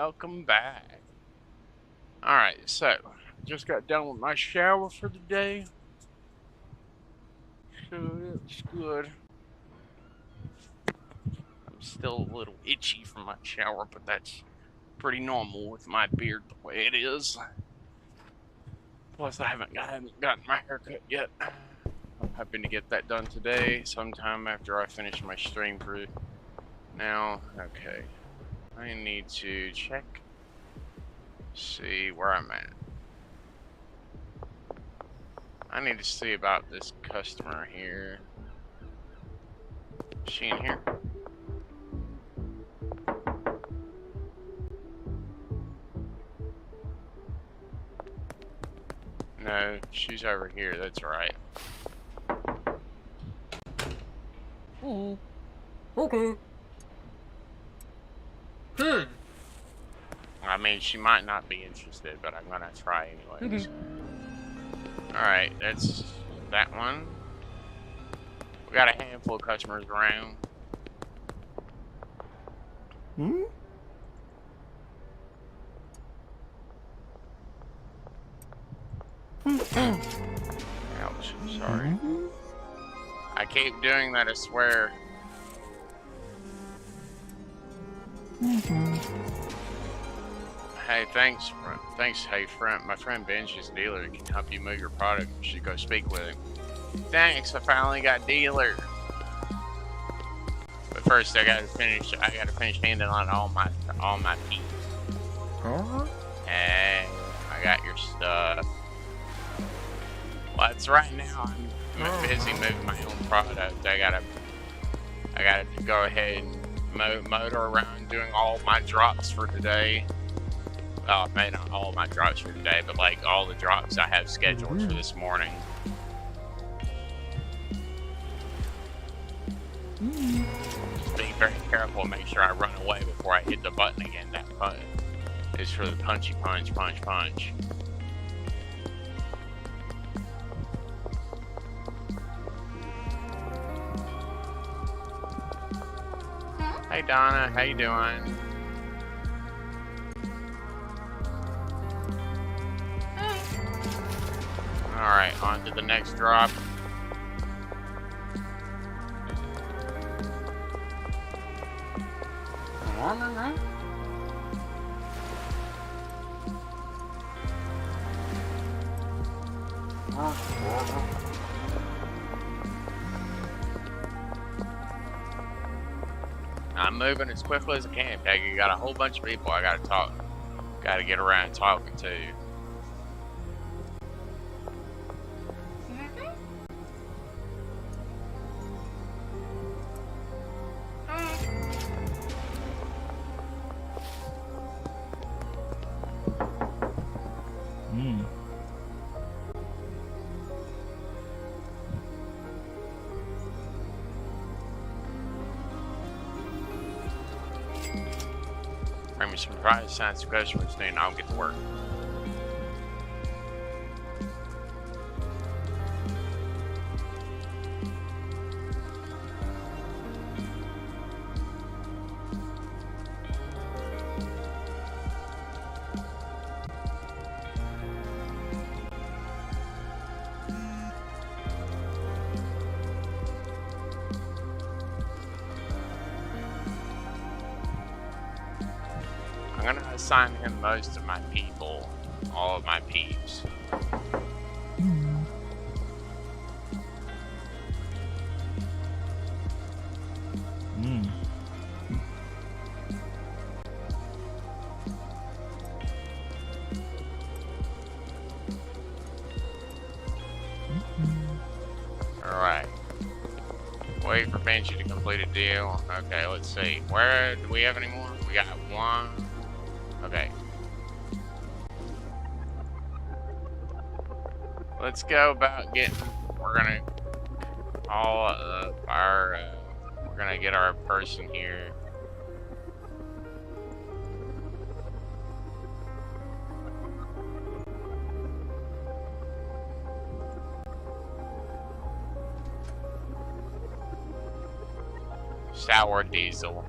welcome back. Alright, so, just got done with my shower for the day. So, it was good. I'm still a little itchy from my shower, but that's pretty normal with my beard the way it is. Plus, I haven't gotten my haircut yet. I'm hoping to get that done today, sometime after I finish my stream for now. Okay. I need to check, see where I'm at. I need to see about this customer here. Is she in here? No, she's over here, that's right. Oh. Okay. I mean, she might not be interested, but I'm gonna try anyways. Alright, that's that one. We got a handful of customers around. Ouch, sorry. I keep doing that, I swear. Hey, thanks, hey friend. My friend Ben's his dealer. He can help you move your product. You should go speak with him. Thanks, I finally got dealer. But first, I gotta finish handling all my peeps. Hey, I got your stuff. Well, it's right now. I'm busy moving my own product. I gotta go ahead and motor around doing all my drops for today. Well, maybe not all my drops for today, but like all the drops I have scheduled for this morning. Just be very careful and make sure I run away before I hit the button again. That button is for the punchy punch. Hey Donna, how you doing? Alright, on to the next drop. I'm moving as quickly as I can, Peggy. Got a whole bunch of people I gotta get around talking to. Bring me some prize signs to customers, then I'll get to work. I'm gonna assign him most of my people, all of my peeps. Alright. Wait for Benji to complete a deal. Okay, let's see. Where do we have any more? We got one. Okay. Let's go about getting, we're gonna call up our, we're gonna get our person here. Sour diesel.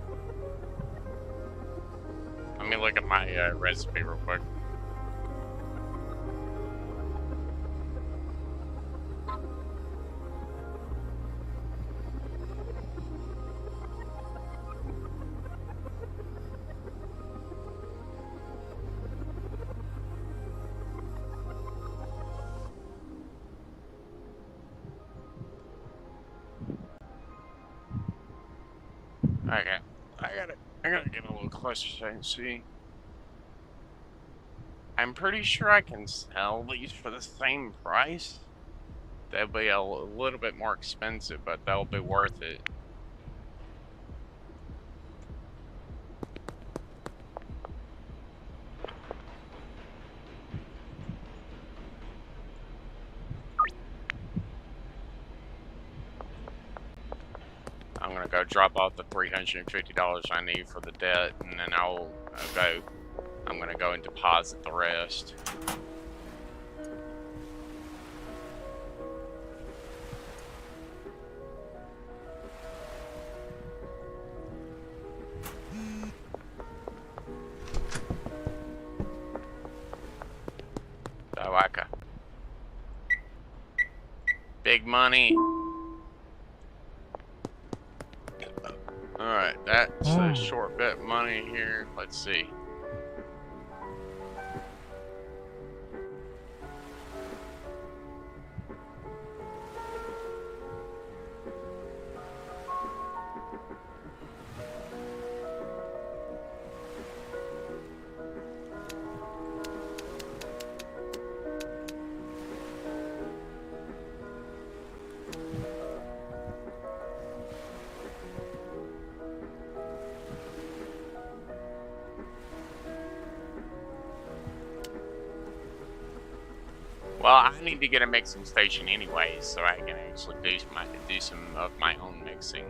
I mean, me look at my recipe real quick. Okay, I gotta get a little closer so I can see. I'm pretty sure I can sell these for the same price. They'll be a little bit more expensive, but they'll be worth it. I'm gonna go drop off the $350 I need for the debt, and then I'm gonna go and deposit the rest. Dawaka. Big money. Alright, that's a short bit money here. Let's see. Well, I need to get a mixing station anyways, so I can actually do some of my own mixing.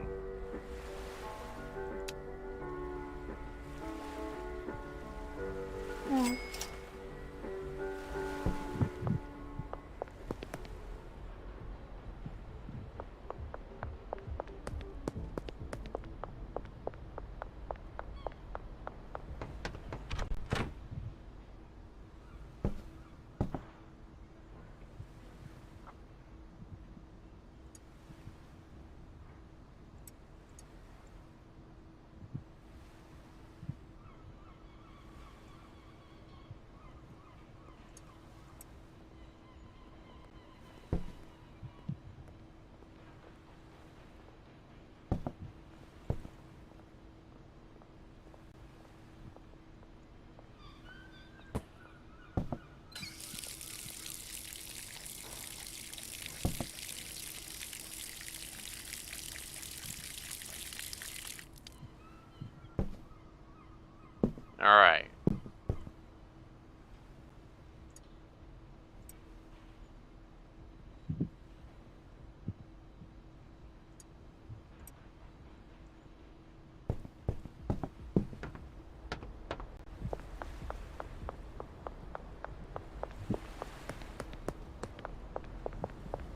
Alright.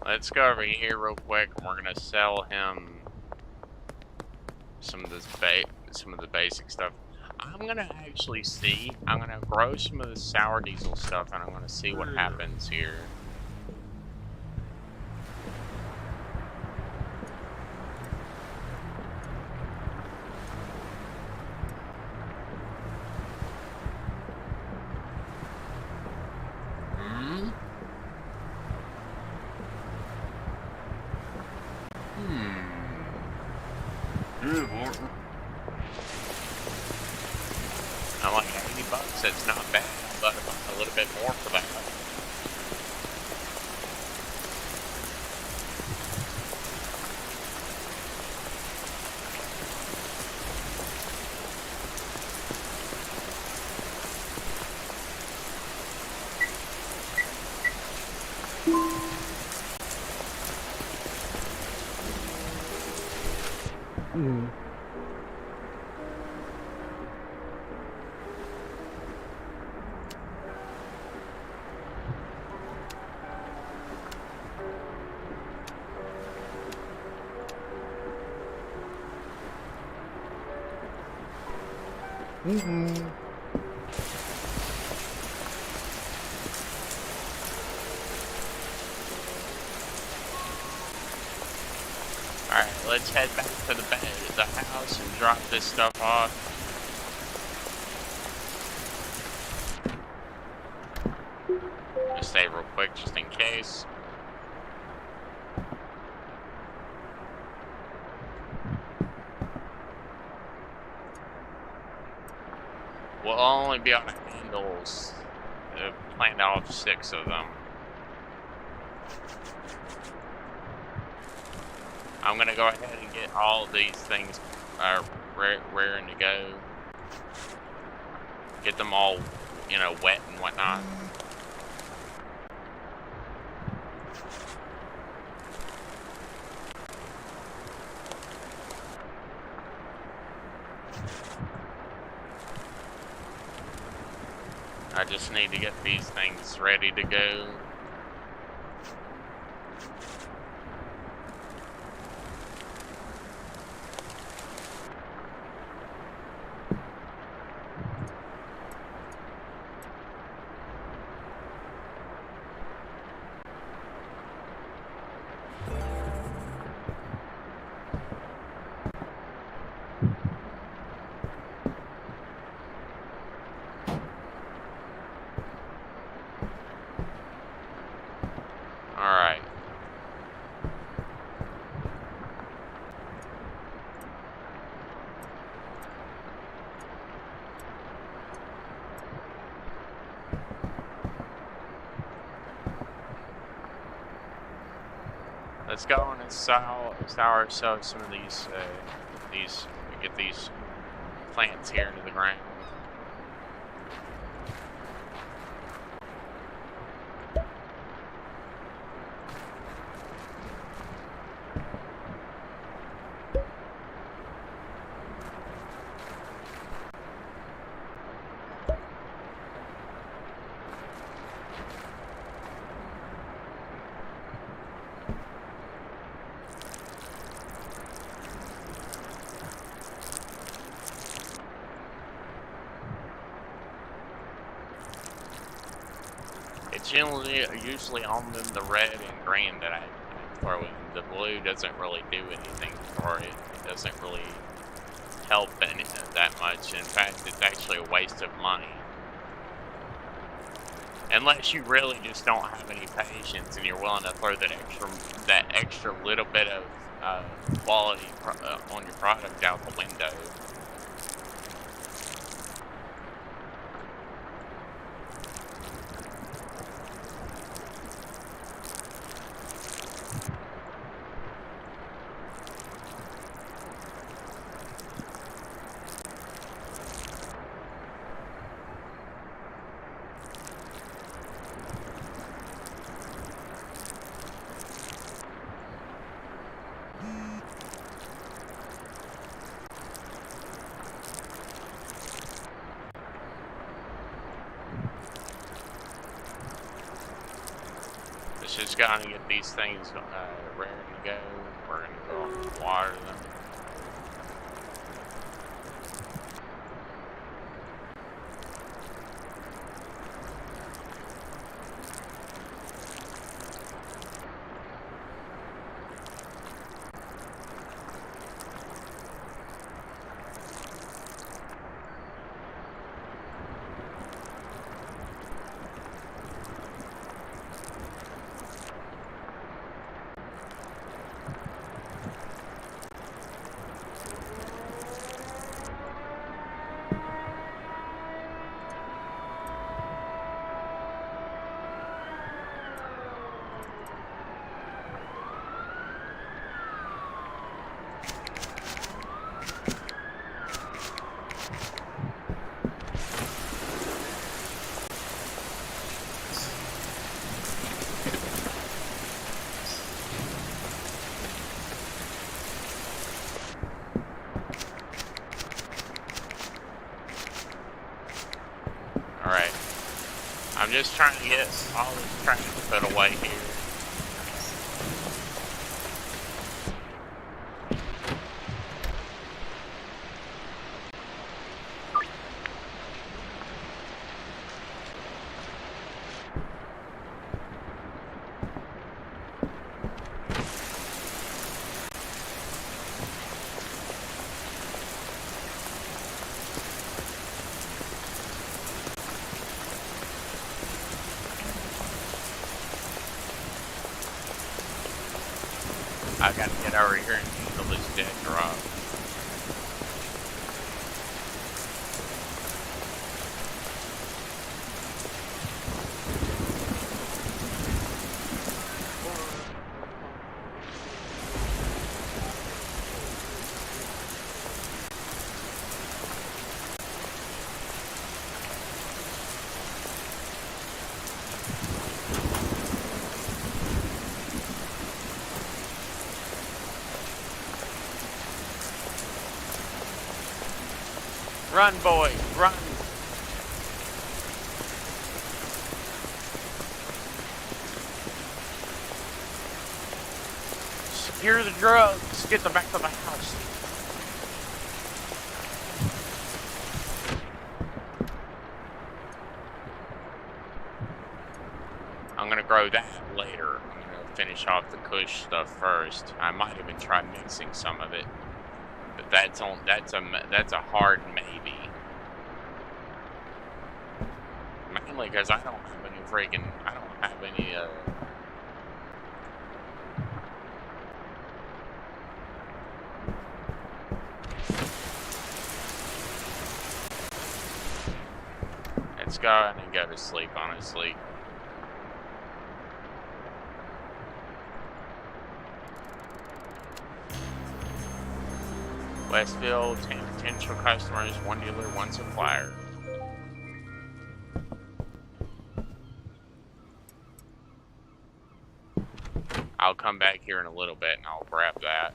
Let's go over here real quick, and we're gonna sell him some of the basic stuff. I'm gonna actually see. I'm gonna grow some of the sour diesel stuff, and I'm gonna see what happens here. I'm like, $80, that's not bad, but a little bit more for that. let's head back to the house and drop this stuff off. Just save real quick, just in case. We'll only be able to handle planned off 6 of them. I'm gonna go ahead and get all these things raring to go. Get them all, you know, wet and whatnot. I just need to get these things ready to go. Alright. Let's go on and sow ourselves some of these, get these plants here into the ground. Usually on them the red and green that I throw in. The blue doesn't really do anything for it. It doesn't really help that much. In fact, it's actually a waste of money. Unless you really just don't have any patience and you're willing to throw that extra little bit of quality on your product out the window. Just gotta get these things ready to go. We're gonna go water them. Alright. I'm just trying to get all this trash put away here. I gotta get over here and kill this dead drop. Run, boy, run! Secure the drugs. Get them back to the house. I'm gonna grow that later. I'm gonna finish off the Kush stuff first. I might even try mixing some of it, but that's a hard maybe. Mainly because I don't have any Let's go ahead and go to sleep, honestly. Westfield, 10 potential customers, 1 dealer, 1 supplier. I'll come back here in a little bit and I'll grab that.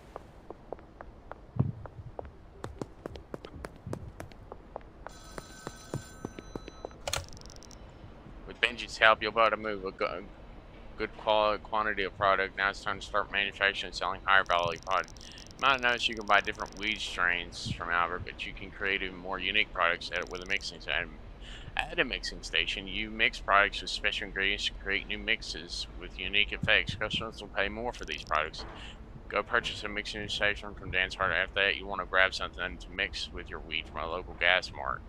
With Benji's help, you'll be able to move a good quantity of product. Now it's time to start manufacturing and selling higher value products. You might notice you can buy different weed strains from Albert, but you can create even more unique products with a mixing station. At a mixing station, you mix products with special ingredients to create new mixes with unique effects. Customers will pay more for these products. Go purchase a mixing station from Dan's Heart. After that, you want to grab something to mix with your weed from a local gas mart.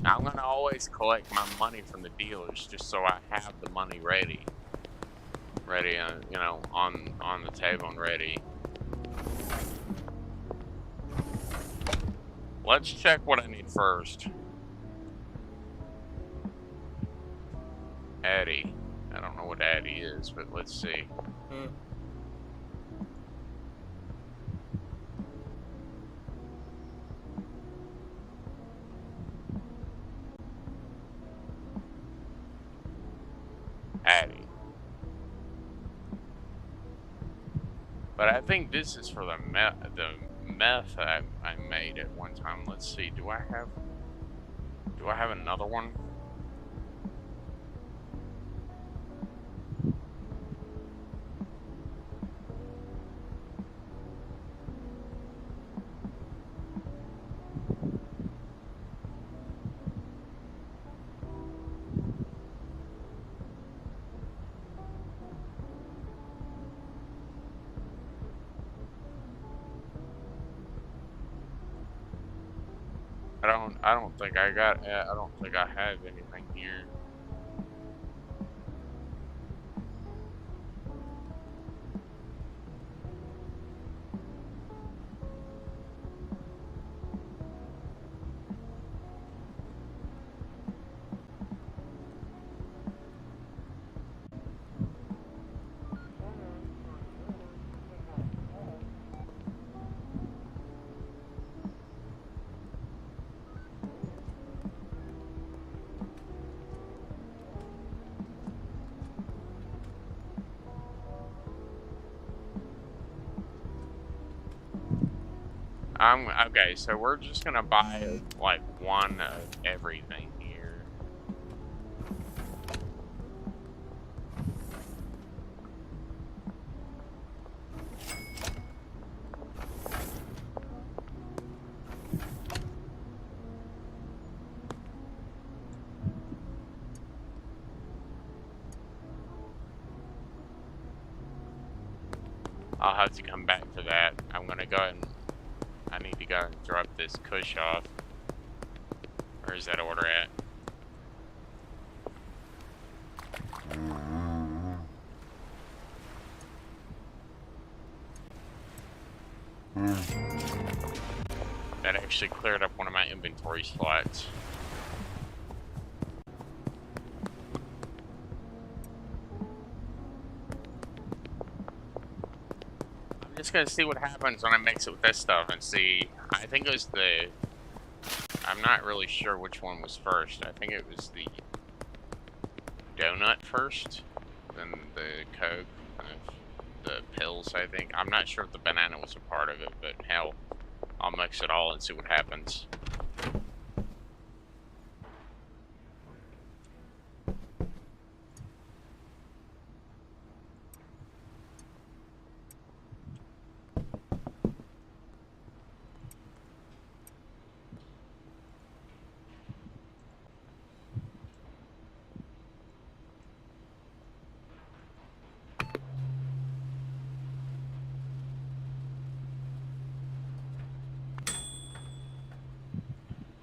I'm gonna always collect my money from the dealers just so I have the money ready, you know, on the table and ready. Let's check what I need first. Addy. I don't know what Addy is, but let's see. Addy. But I think this is for the meth I made at one time. Let's see. Do I have another one? I don't think I have anything here. Okay, so we're just gonna buy like one of everything here. I'll have to come back to that. I'm gonna go ahead and I need to go and drop this cush off. Where is that order at? That actually cleared up one of my inventory slots. I'm just gonna see what happens when I mix it with this stuff and see. I think it was the... I'm not really sure which one was first. I think it was the donut first, then the Coke, the pills, I think. I'm not sure if the banana was a part of it, but hell, I'll mix it all and see what happens.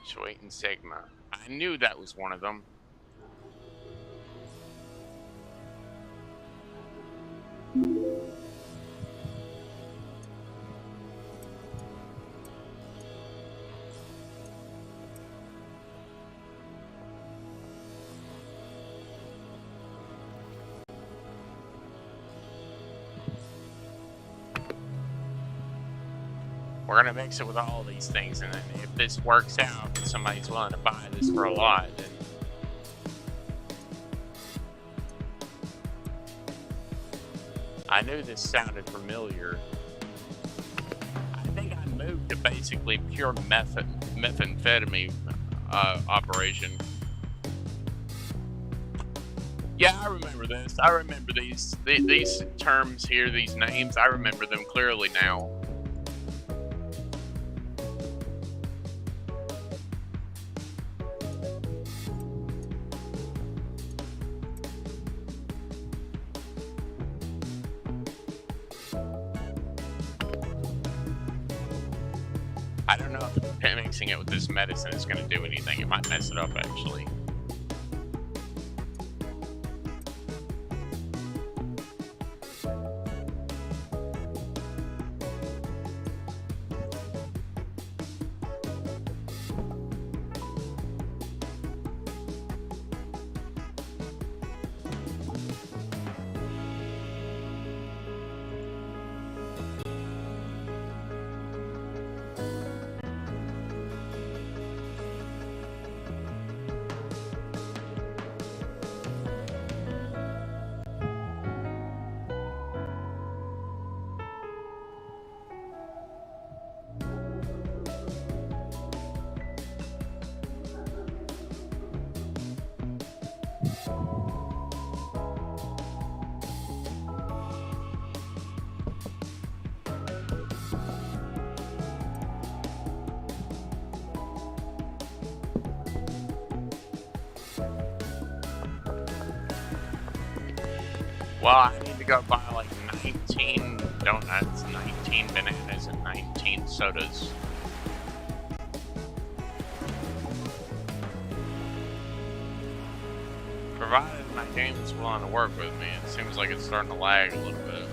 Sweet and Sigma. I knew that was one of them. We're gonna mix it with all these things, and then if this works out and somebody's willing to buy this for a lot, then I knew this sounded familiar. I think I moved to basically pure methamphetamine operation. Yeah, I remember this. I remember these terms here, these names. I remember them clearly now. I don't know if mixing it with this medicine is going to do anything. It might mess it up, actually. Well, I need to go buy like 19 donuts, 19 bananas, and 19 sodas. Provided my game is willing to work with me, it seems like it's starting to lag a little bit.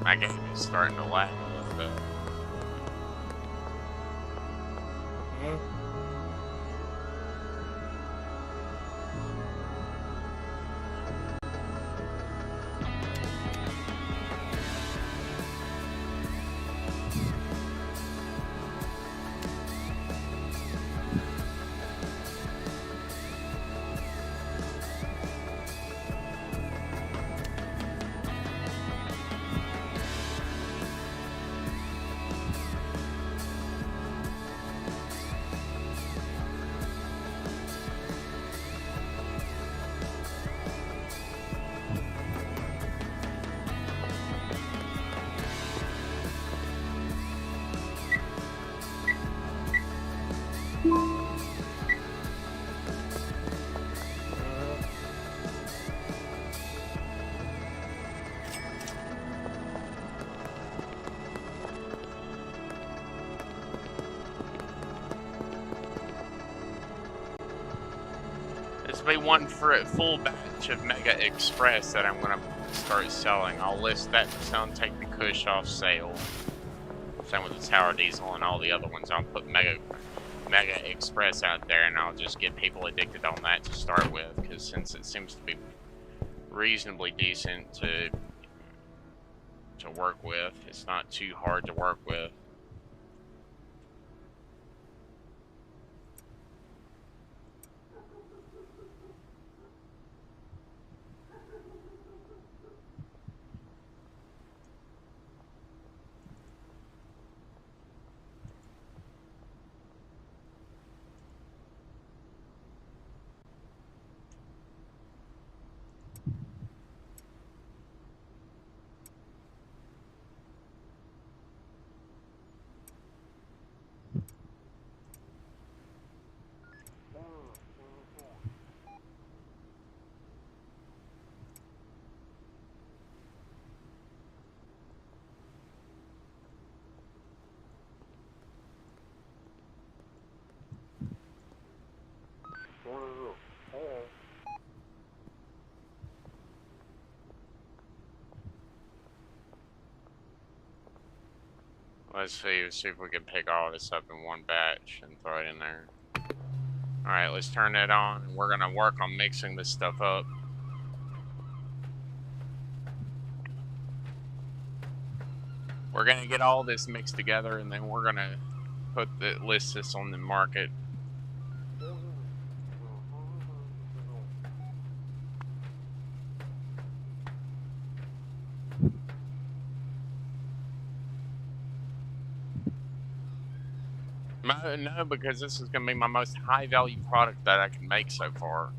My game is starting to lag a little bit. be one for a full batch of Mega Express that I'm gonna start selling. I'll list that for sale and take the Kush off sale. Same with the Tower Diesel and all the other ones. I'll put Mega Express out there, and I'll just get people addicted on that to start with, because since it seems to be reasonably decent to work with, it's not too hard to work with. Let's see if we can pick all this up in one batch and throw it in there. Alright, let's turn that on, and we're gonna work on mixing this stuff up. We're gonna get all this mixed together, and then we're gonna list this on the market. No, because this is going to be my most high-value product that I can make so far.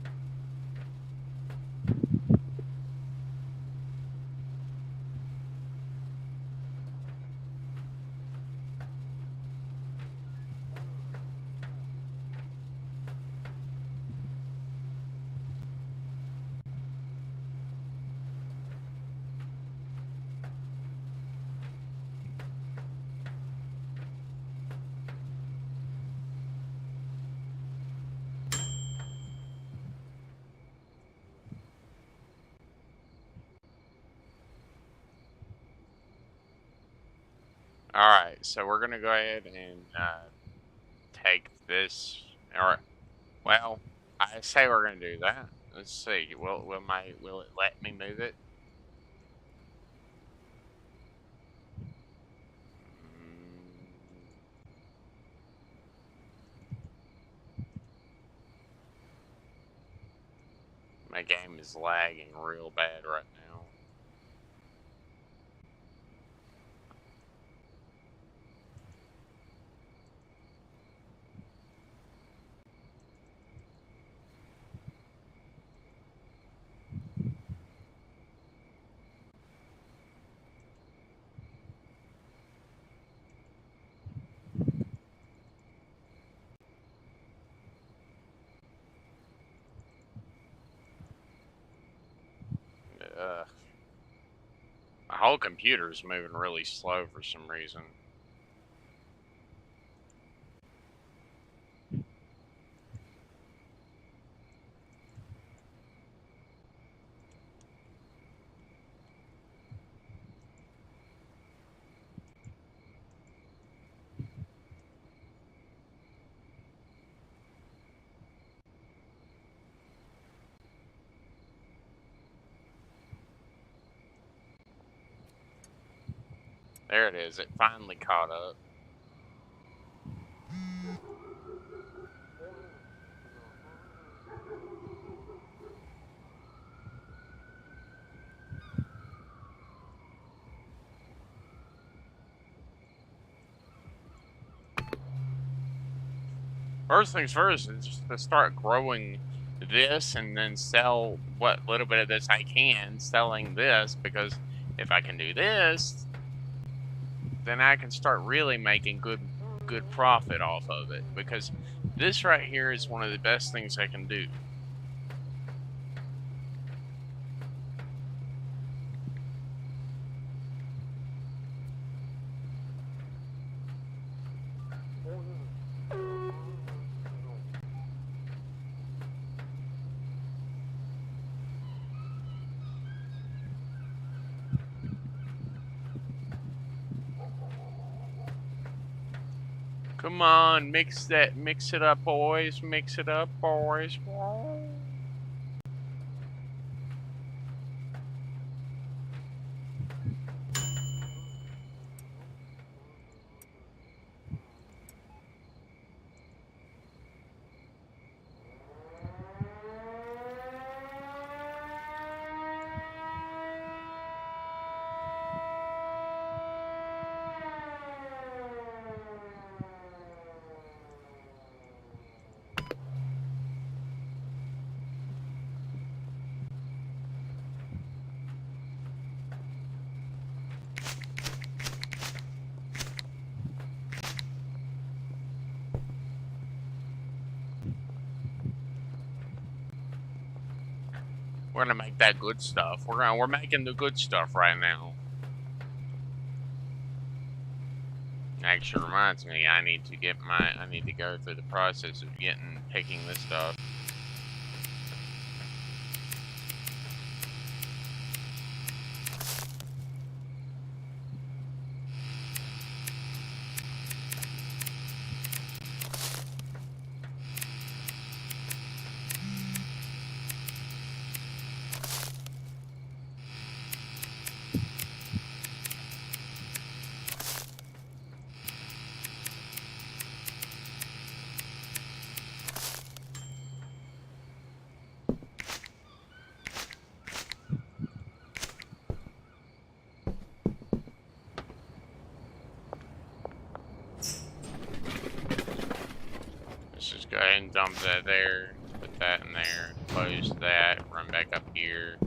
Alright, so we're going to go ahead and take this, or, well, I say we're going to do that. Let's see, will it let me move it? My game is lagging real bad right now. My whole computer is moving really slow for some reason. There it is. It finally caught up. First things first is just to start growing this and then sell what little bit of this I can, selling this, because if I can do this, then I can start really making good profit off of it, because this right here is one of the best things I can do. Come on, mix it up, boys. Mix it up, boys. We're gonna make that good stuff. We're making the good stuff right now. Actually reminds me, I need to go through the process of picking this stuff. Let's just go ahead and dump that there, put that in there, close that, run back up here.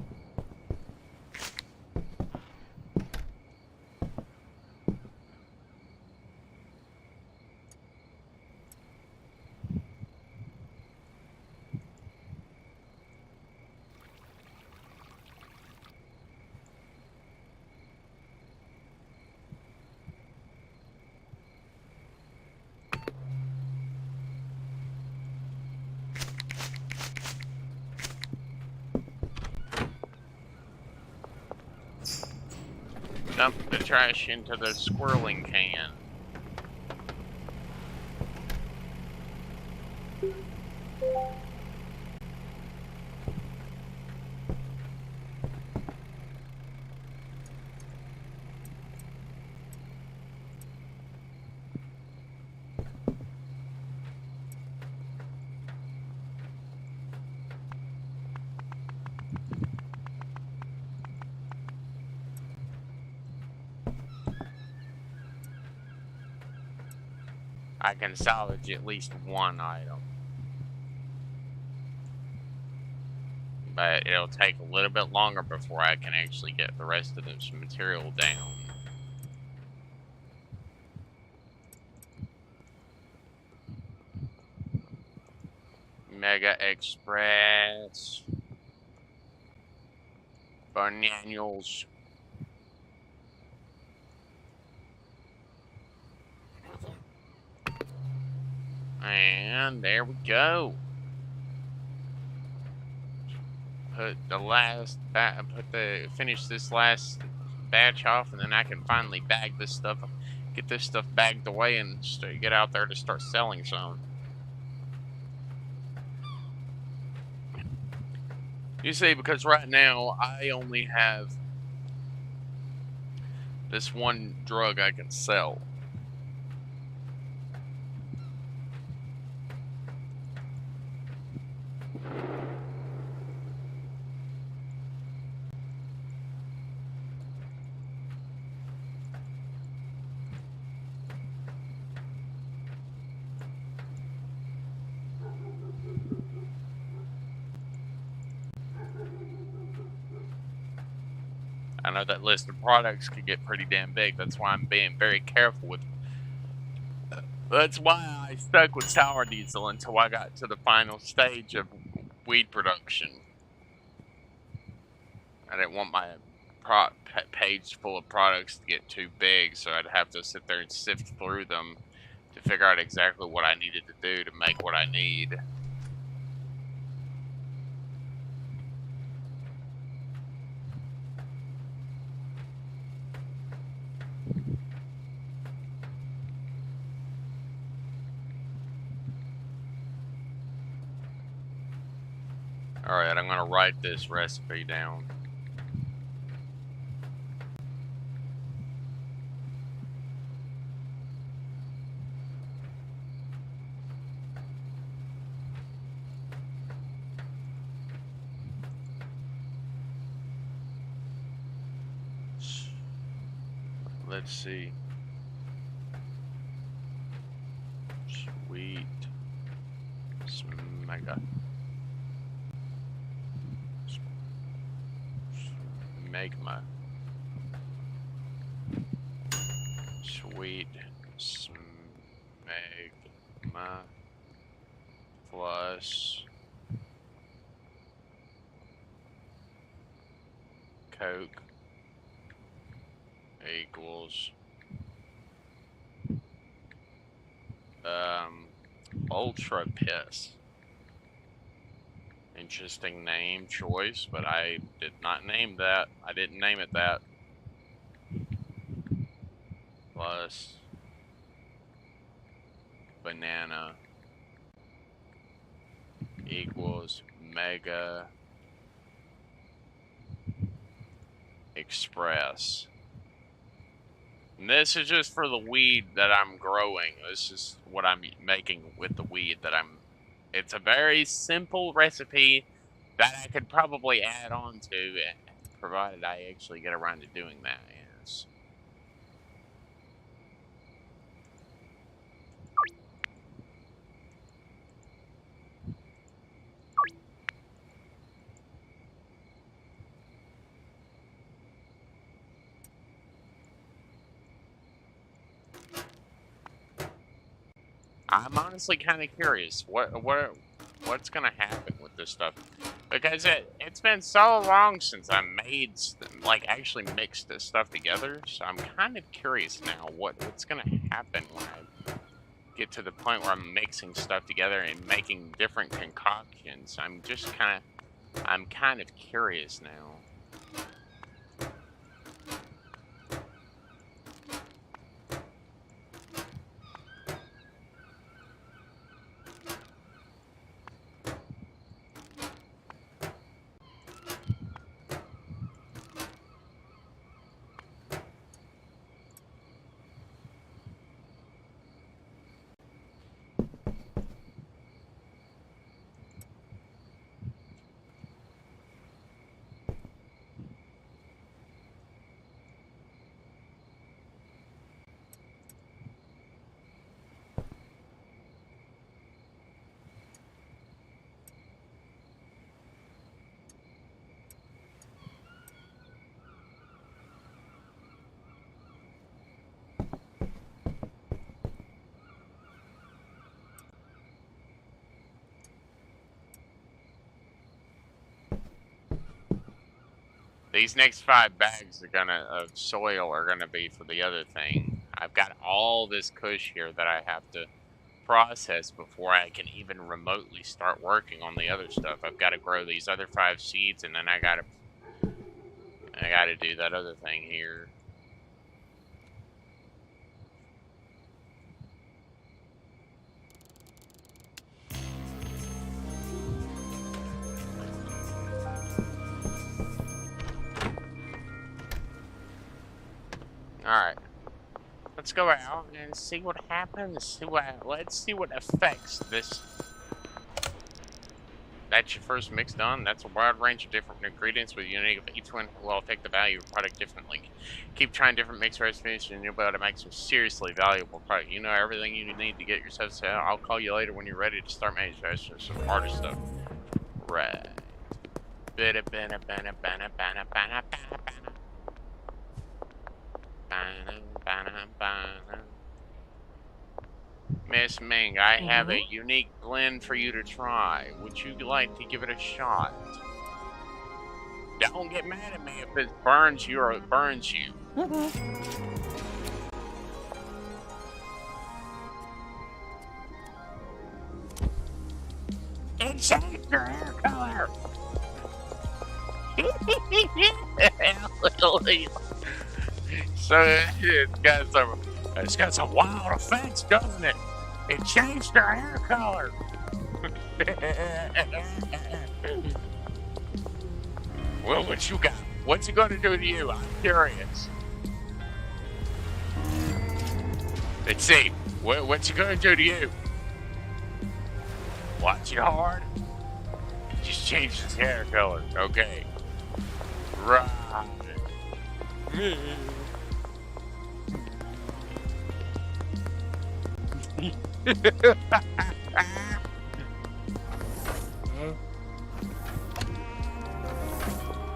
Dump the trash into the squirreling can. I can salvage at least one item. But it'll take a little bit longer before I can actually get the rest of this material down. Mega Express. Bananas. And there we go. Finish this last batch off, and then I can finally bag this stuff, get this stuff bagged away, and get out there to start selling some. You see, because right now I only have this one drug I can sell. I know that list of products could get pretty damn big. That's why I'm being very careful with. That's why I stuck with sour diesel until I got to the final stage of weed production. I didn't want my page full of products to get too big, so I'd have to sit there and sift through them to figure out exactly what I needed to do to make what I need. Alright, I'm gonna write this recipe down. Let's see. Sweet smega. Smegma. Sweet smegma plus Coke equals Ultra Piss. Interesting name choice, but I did not name that. I didn't name it that. Plus banana equals Mega Express. And this is just for the weed that I'm growing. This is what I'm making with the weed that I'm... It's a very simple recipe that I could probably add on to, provided I actually get around to doing that, yes. I'm honestly kind of curious what's gonna happen with this stuff, because it's been so long since I made like actually mixed this stuff together. So I'm kind of curious now what's gonna happen when I get to the point where I'm mixing stuff together and making different concoctions. I'm kind of curious now. These next 5 bags of soil are gonna be for the other thing. I've got all this kush here that I have to process before I can even remotely start working on the other stuff. I've got to grow these other 5 seeds, and then I gotta do that other thing here. Alright. Let's go out and see what happens. Let's see what affects this. That's your first mix done. That's a wide range of different ingredients with unique of each one will affect the value of the product differently. Keep trying different mix recipes and you'll be able to make some seriously valuable product. You know everything you need to get yourself set. I'll call you later when you're ready to start manufacturing some harder stuff. Right. Miss Ming, I have a unique blend for you to try. Would you like to give it a shot? Don't get mad at me if it burns you or it burns you. It changed your hair color. So it's got some wild effects, doesn't it? It changed her hair color. Well, what you got? What's it gonna do to you? I'm curious. Let's see. What's it gonna do to you? Watch it hard. Just change his hair color. Okay. Right.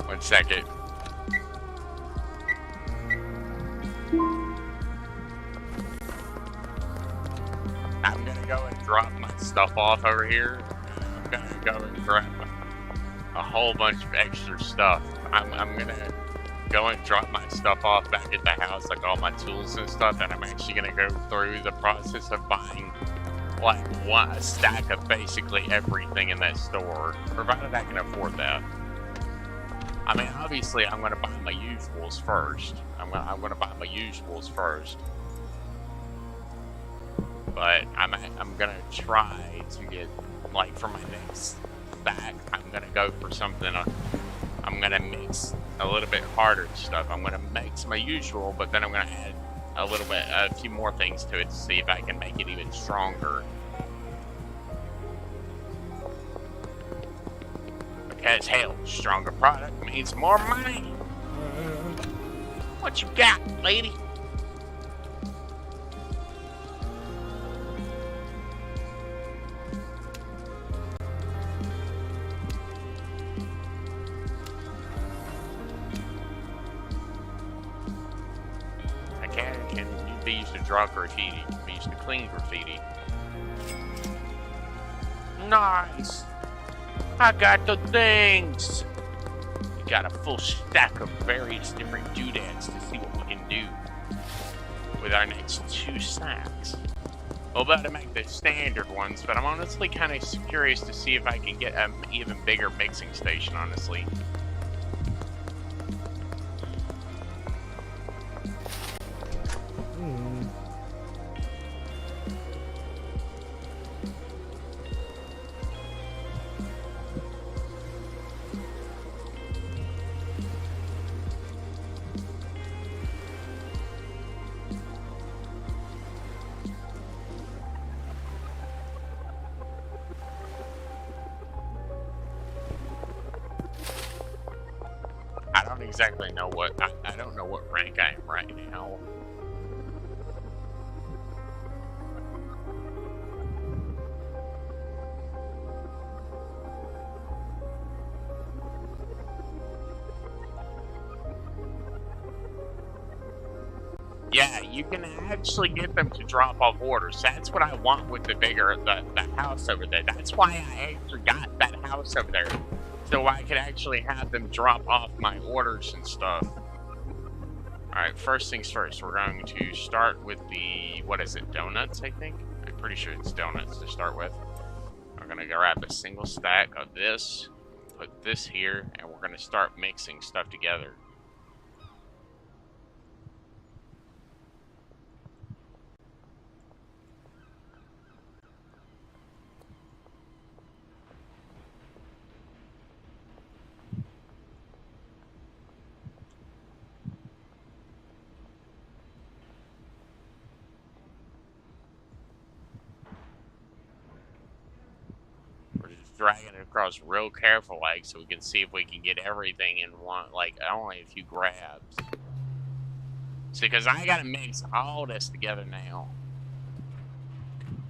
One second. I'm gonna go and drop my stuff off over here. I'm gonna go and grab a whole bunch of extra stuff. I'm gonna go and drop my stuff off back at the house, like all my tools and stuff, and I'm actually gonna go through the process of buying like a stack of basically everything in that store, provided I can afford that. I mean, obviously, I'm gonna buy my usuals first. I'm gonna buy my usuals first. But I'm gonna try to get, like, for my next stack, I'm gonna go for something. I'm gonna mix a little bit harder stuff. I'm gonna mix my usual, but then I'm gonna add a few more things to it to see if I can make it even stronger. Because hell, stronger product means more money. What you got, lady? Can be used to draw graffiti, can be used to clean graffiti. Nice! I got the things! We got a full stack of various different doodads to see what we can do with our next 2 stacks. We're about to make the standard ones, but I'm honestly kind of curious to see if I can get an even bigger mixing station, honestly. I don't exactly know what, I don't know what rank I am right now. Yeah, you can actually get them to drop off orders. That's what I want with the house over there. That's why I actually got that house over there. So I could actually have them drop off my orders and stuff. Alright, first things first. We're going to start with the, what is it, donuts, I think? I'm pretty sure it's donuts to start with. We're going to grab a single stack of this, put this here, and we're going to start mixing stuff together. Dragging it across real careful, like, so we can see if we can get everything in one, like, only a few grabs. See, because I gotta mix all this together now.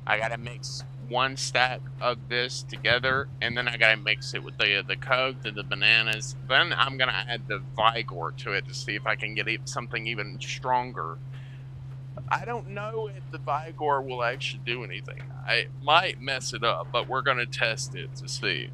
I gotta mix one stack of this together, and then I gotta mix it with the Coke and the bananas. Then I'm gonna add the Vigor to it to see if I can get something even stronger. I don't know if the Vigor will actually do anything. I might mess it up, but we're going to test it to see.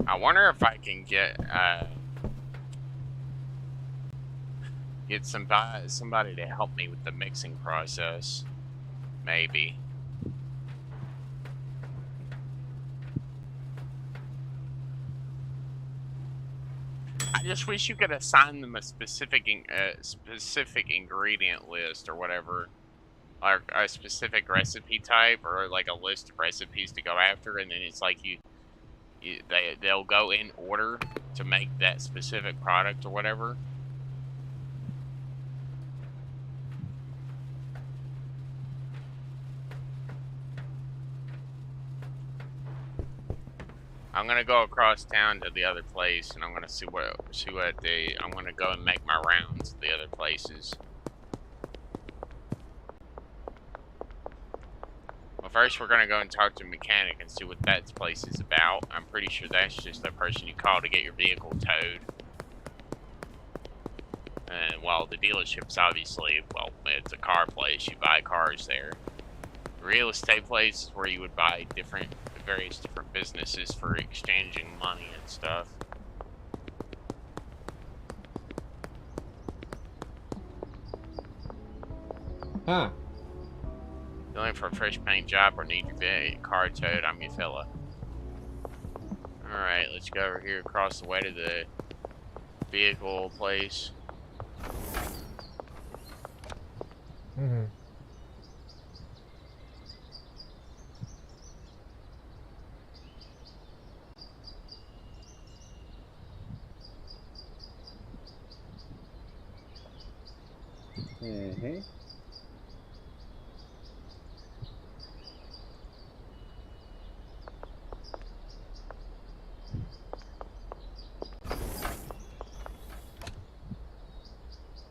I wonder if I can get somebody to help me with the mixing process. Maybe. I just wish you could assign them a specific ingredient list or whatever, or a specific recipe type, or like a list of recipes to go after, and then it's like they'll go in order to make that specific product or whatever. I'm gonna go across town to the other place, and I'm gonna see what I'm gonna go and make my rounds at the other places. Well, first we're gonna go and talk to a mechanic and see what that place is about. I'm pretty sure that's just the person you call to get your vehicle towed. And while the dealership's obviously, well, it's a car place, you buy cars there. The real estate place is where you would buy various different businesses for exchanging money and stuff. Huh. You're looking for a fresh paint job or need your car towed, I'm your fella. Alright, let's go over here across the way to the vehicle place. Mm-hmm. Mm-hmm.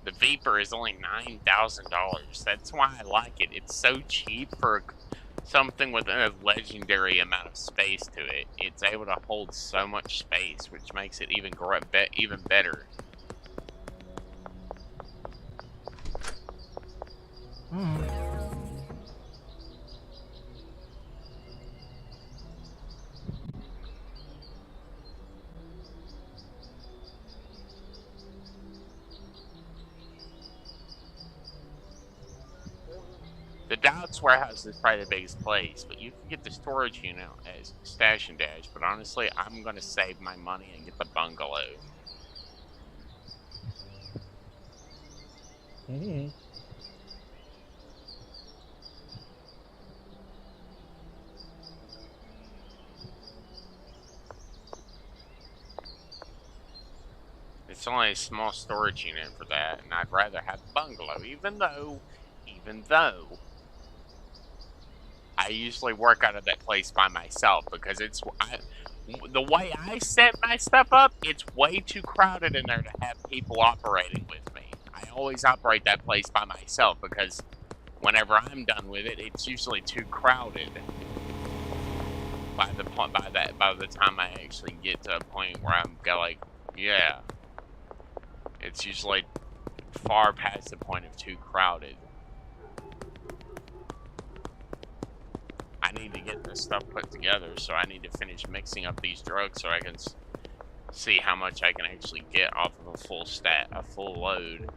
The Viper is only $9,000. That's why I like it. It's so cheap for something with a legendary amount of space to it. It's able to hold so much space, which makes it even better. The Dallas warehouse is probably the biggest place, but you can get the storage unit as Stash and Dash. But honestly, I'm gonna save my money and get the bungalow. Mm-hmm. It's only a small storage unit for that, and I'd rather have the bungalow, even though I usually work out of that place by myself because the way I set my stuff up, it's way too crowded in there to have people operating with me. I always operate that place by myself because whenever I'm done with it, it's usually too crowded. By the time I actually get to a point where I'm like, yeah, it's usually far past the point of too crowded. I need to get this stuff put together, so I need to finish mixing up these drugs so I can see how much I can actually get off of a full load.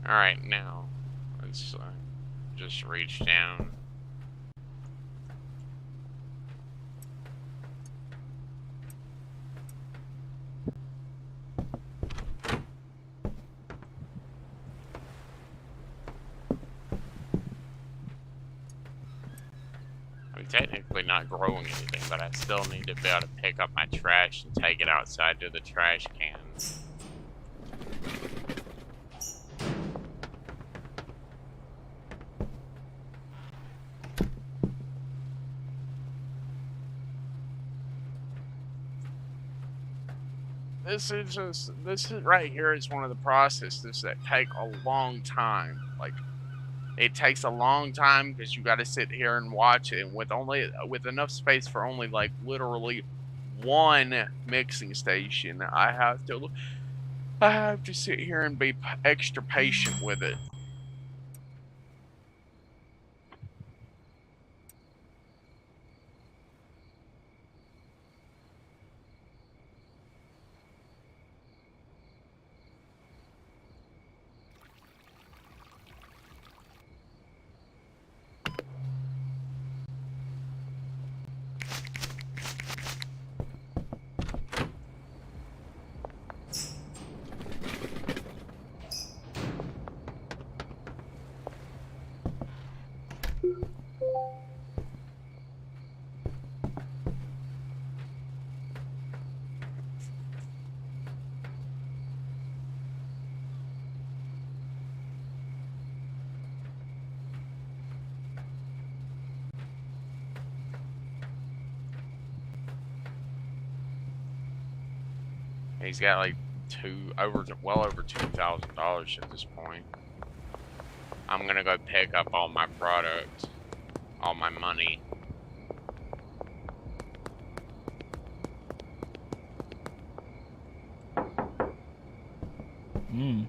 Alright, now, let's just reach down. I'm technically not growing anything, but I still need to be able to pick up my trash and take it outside to the trash cans. This is right here is one of the processes that take a long time. Like, it takes a long time because you got to sit here and watch it with enough space for only like literally one mixing station, I have to sit here and be extra patient with it. He's got like well over $2,000 at this point. I'm gonna go pick up all my products, all my money. Hmm.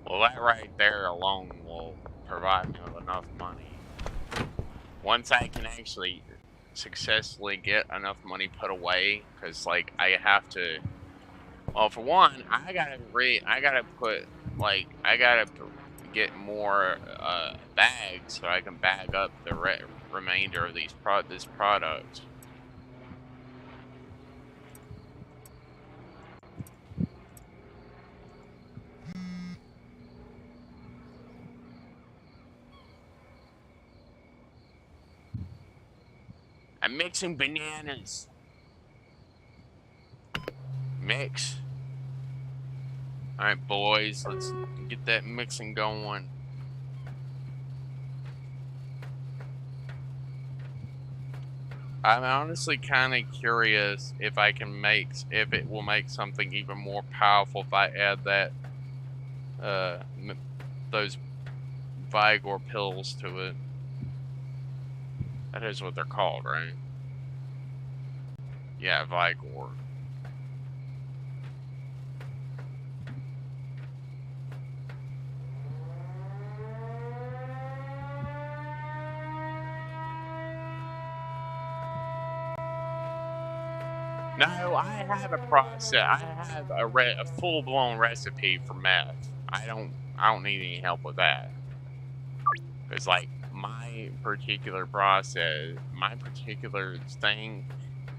Well, that right there alone will provide me with enough money. Once I can actually successfully get enough money put away, because like I have to. Well, for one, I gotta get more bags so I can bag up the remainder of this product. I'm mixing bananas. Mix. Alright, boys, let's get that mixing going. I'm honestly kind of curious if it will make something even more powerful if I add that, those Vigor pills to it. That is what they're called, right? Yeah, Vigor. No, I have a process. I have a full-blown recipe for meth. I don't need any help with that. Cause like my particular process, my particular thing,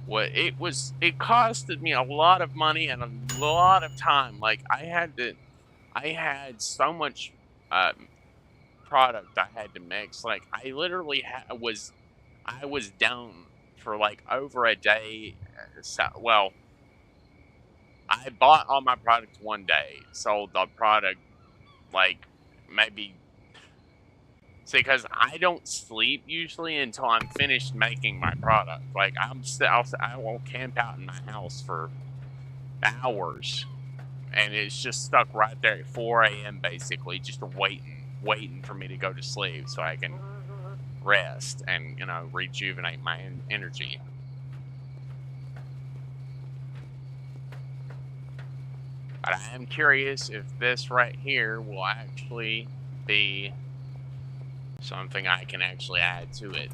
it costed me a lot of money and a lot of time. Like I had so much uh product I had to mix. Like I literally I was down for like over a day. Well, I bought all my products one day, sold the product like maybe. See, because I don't sleep usually until I'm finished making my product. Like I will camp out in my house for hours, and it's just stuck right there at 4 a.m. basically, just waiting for me to go to sleep so I can rest and rejuvenate my energy. But I am curious if this right here will actually be something I can actually add to it.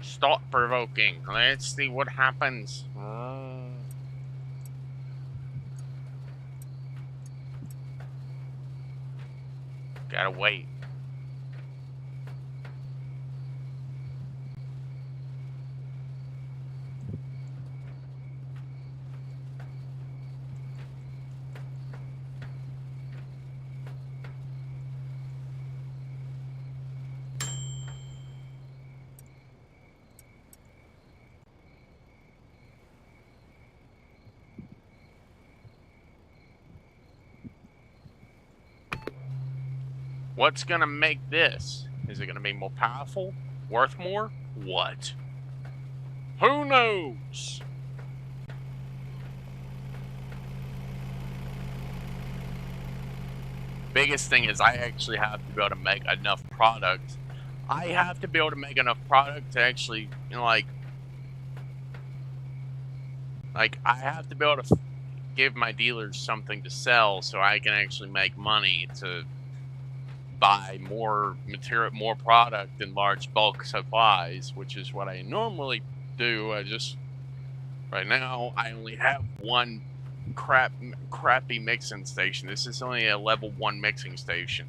Stop provoking. Let's see what happens. Gotta wait. What's gonna make this? Is it gonna be more powerful? Worth more? What? Who knows? Biggest thing is I actually have to be able to make enough product. I have to be able to make enough product to actually, you know, like I have to be able to give my dealers something to sell so I can actually make money to buy more material, more product in large bulk supplies, which is what I normally do. Right now I only have one crappy mixing station. This is only a level 1 mixing station.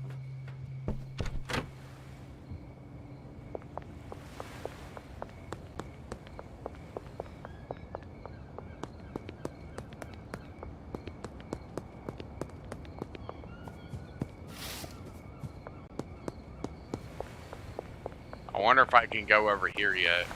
I wonder if I can go over here yet.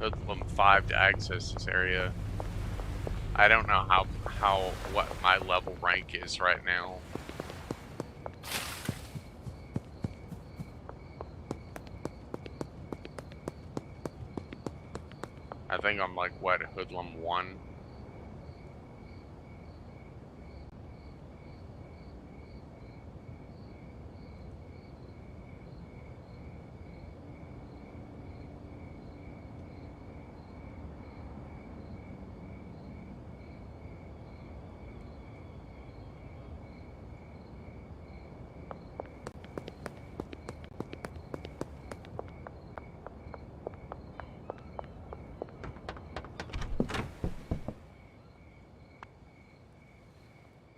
Hoodlum 5 to access this area. I don't know what my level rank is right now. I think I'm like, what, Hoodlum 1?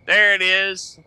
There it is.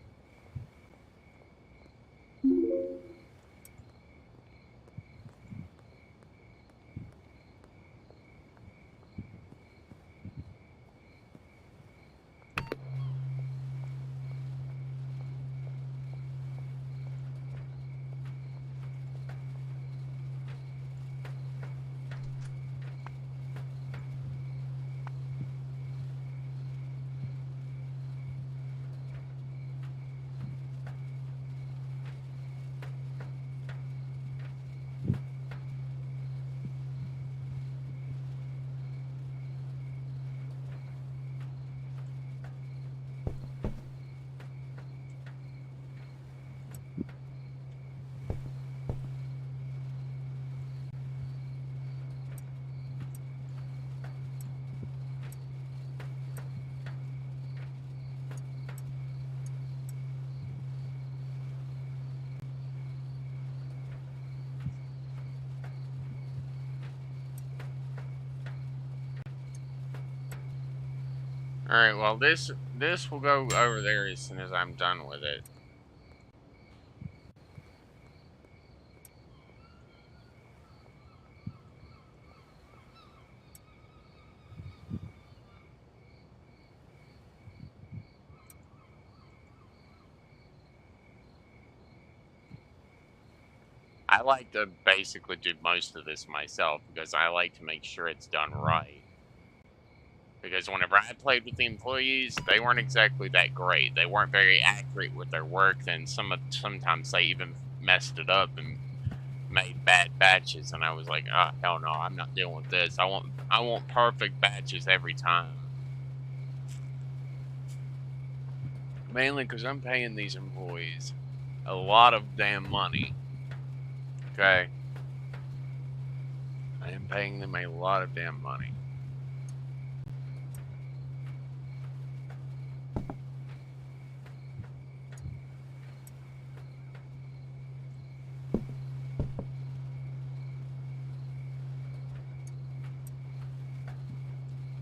Alright, well this will go over there as soon as I'm done with it. I like to basically do most of this myself because I like to make sure it's done right. Because whenever I played with the employees, they weren't exactly that great. They weren't very accurate with their work, and sometimes they even messed it up and made bad batches. And I was like, oh hell no, I'm not dealing with this. I want perfect batches every time. Mainly because I'm paying these employees a lot of damn money. Okay, I am paying them a lot of damn money.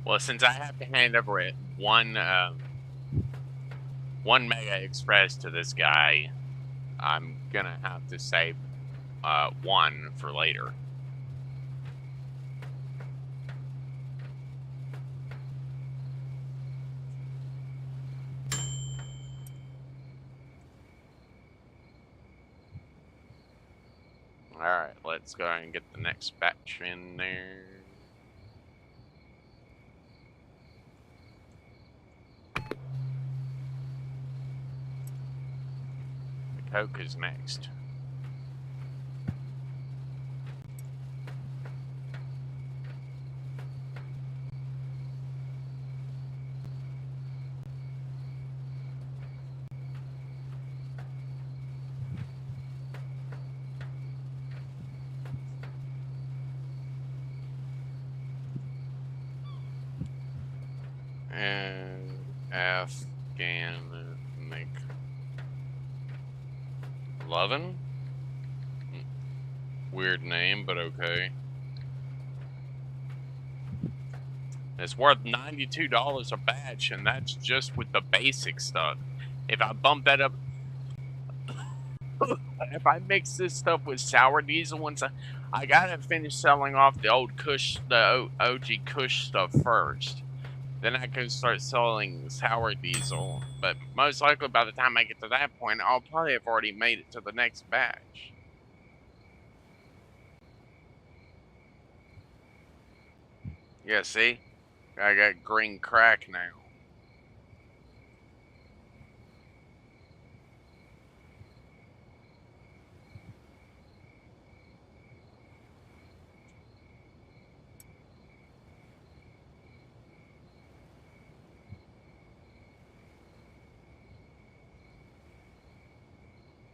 Well, since I have to hand over it one Mega Express to this guy, I'm gonna have to save one for later. Alright, let's go ahead and get the next batch in there. Coke is next. And Afghan make 11. Weird name, but okay. It's worth $92 a batch, and that's just with the basic stuff. If I bump that up, if I mix this stuff with sour diesel, once I gotta finish selling off the old Kush, the OG Kush stuff first. Then I can start selling sour diesel. But most likely by the time I get to that point, I'll probably have already made it to the next batch. Yeah, see? I got green crack now.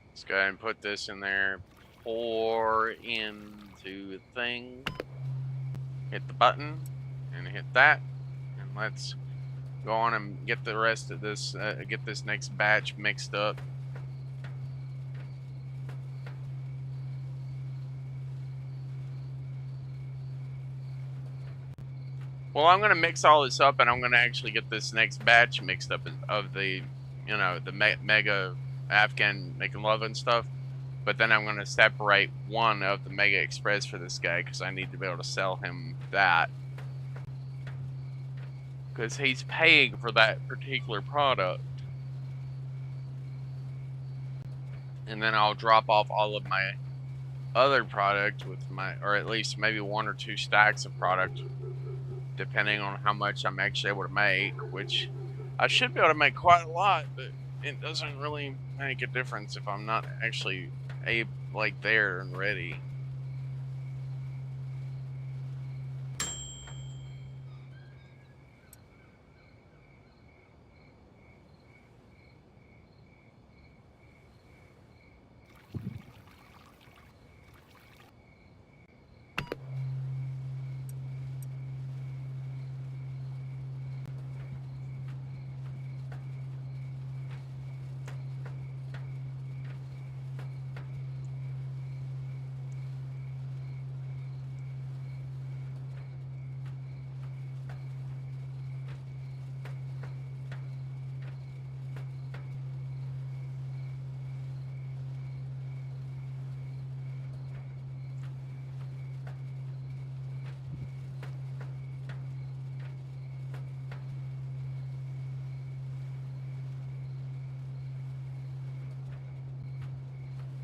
Let's go ahead and put this in there. Pour into the thing. Hit the button and hit that. And let's go on and get the rest of this, get this next batch mixed up. Well, I'm going to mix all this up, and I'm going to actually get this next batch mixed up of the, you know, the Mega Afghan making love and stuff. But then I'm going to separate one of the Mega Express for this guy, because I need to be able to sell him that. Because he's paying for that particular product. And then I'll drop off all of my other product with my, or at least maybe 1 or 2 stacks of product, depending on how much I'm actually able to make, which I should be able to make quite a lot, but it doesn't really make a difference if I'm not actually like there and ready.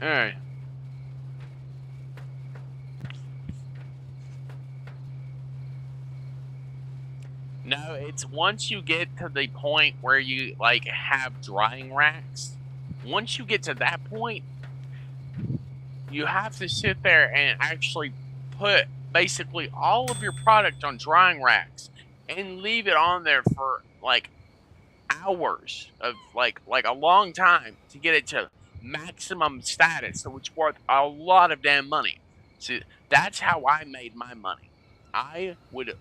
Alright. No, it's once you get to the point where you, like, have drying racks, once you get to that point, you have to sit there and actually put basically all of your product on drying racks and leave it on there for, like, hours of, like a long time to get it to maximum status, so it's worth a lot of damn money. See, that's how I made my money. I would,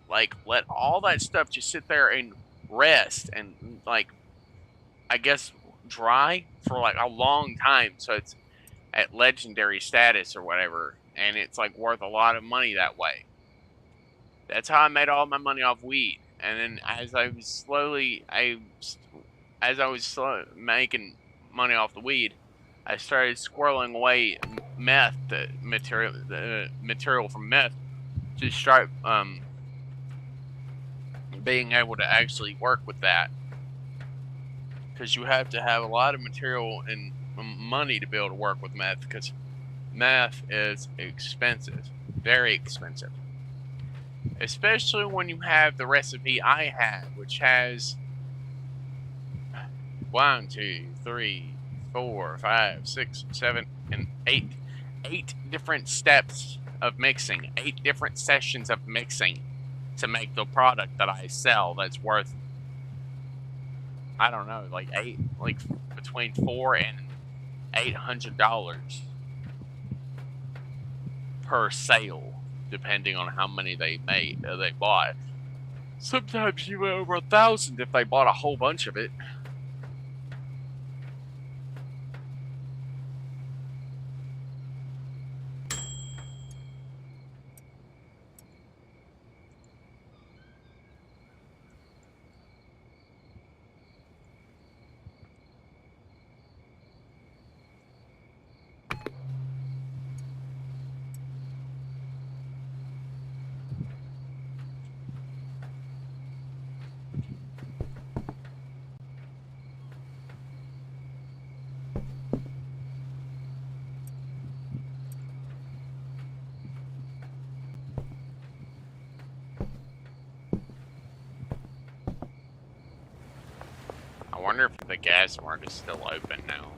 like, let all that stuff just sit there and rest and, like, I guess dry for, like, a long time, so it's at legendary status or whatever, and it's, like, worth a lot of money that way. That's how I made all my money off weed. And then as I was making money off the weed, I started squirreling away meth, the material from meth, to start being able to actually work with that. Because you have to have a lot of material and money to be able to work with meth, because meth is expensive, very expensive. Especially when you have the recipe I had, which has 1, 2, 3, 4, 5, 6, 7, and 8. 8 different steps of mixing. 8 different sessions of mixing to make the product that I sell that's worth, I don't know, like between $400 and $800 per sale, depending on how many they bought. Sometimes even over 1,000 if they bought a whole bunch of it. I wonder if the gas mart is still open now.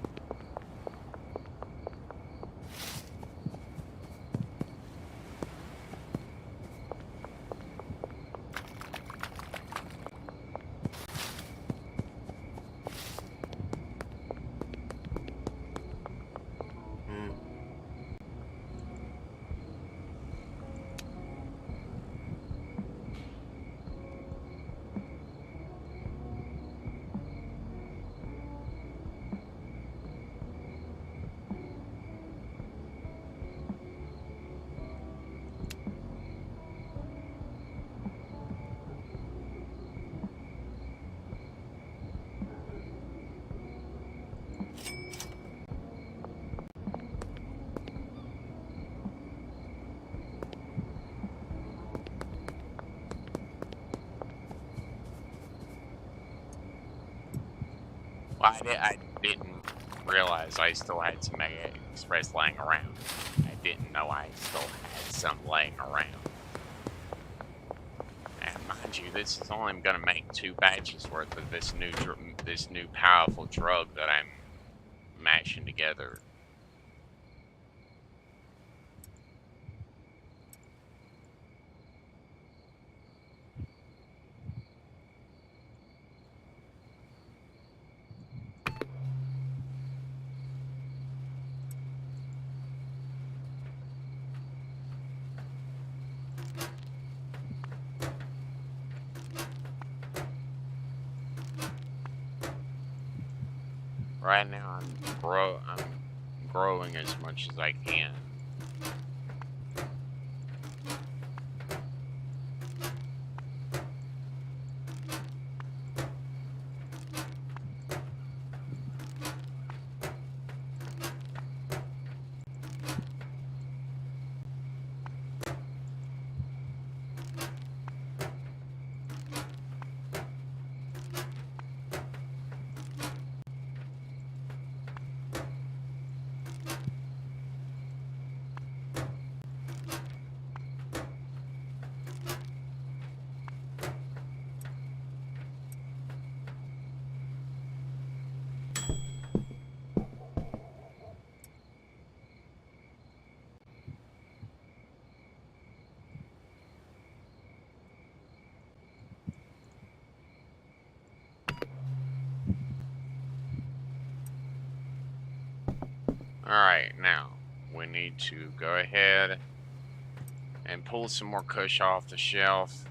Well, I didn't realize I still had some Express laying around. I didn't know I still had some laying around. And mind you, this is only going to make 2 batches worth of this new powerful drug that I'm mashing together. Right now, I'm growing as much as I can. Alright, now we need to go ahead and pull some more kush off the shelf.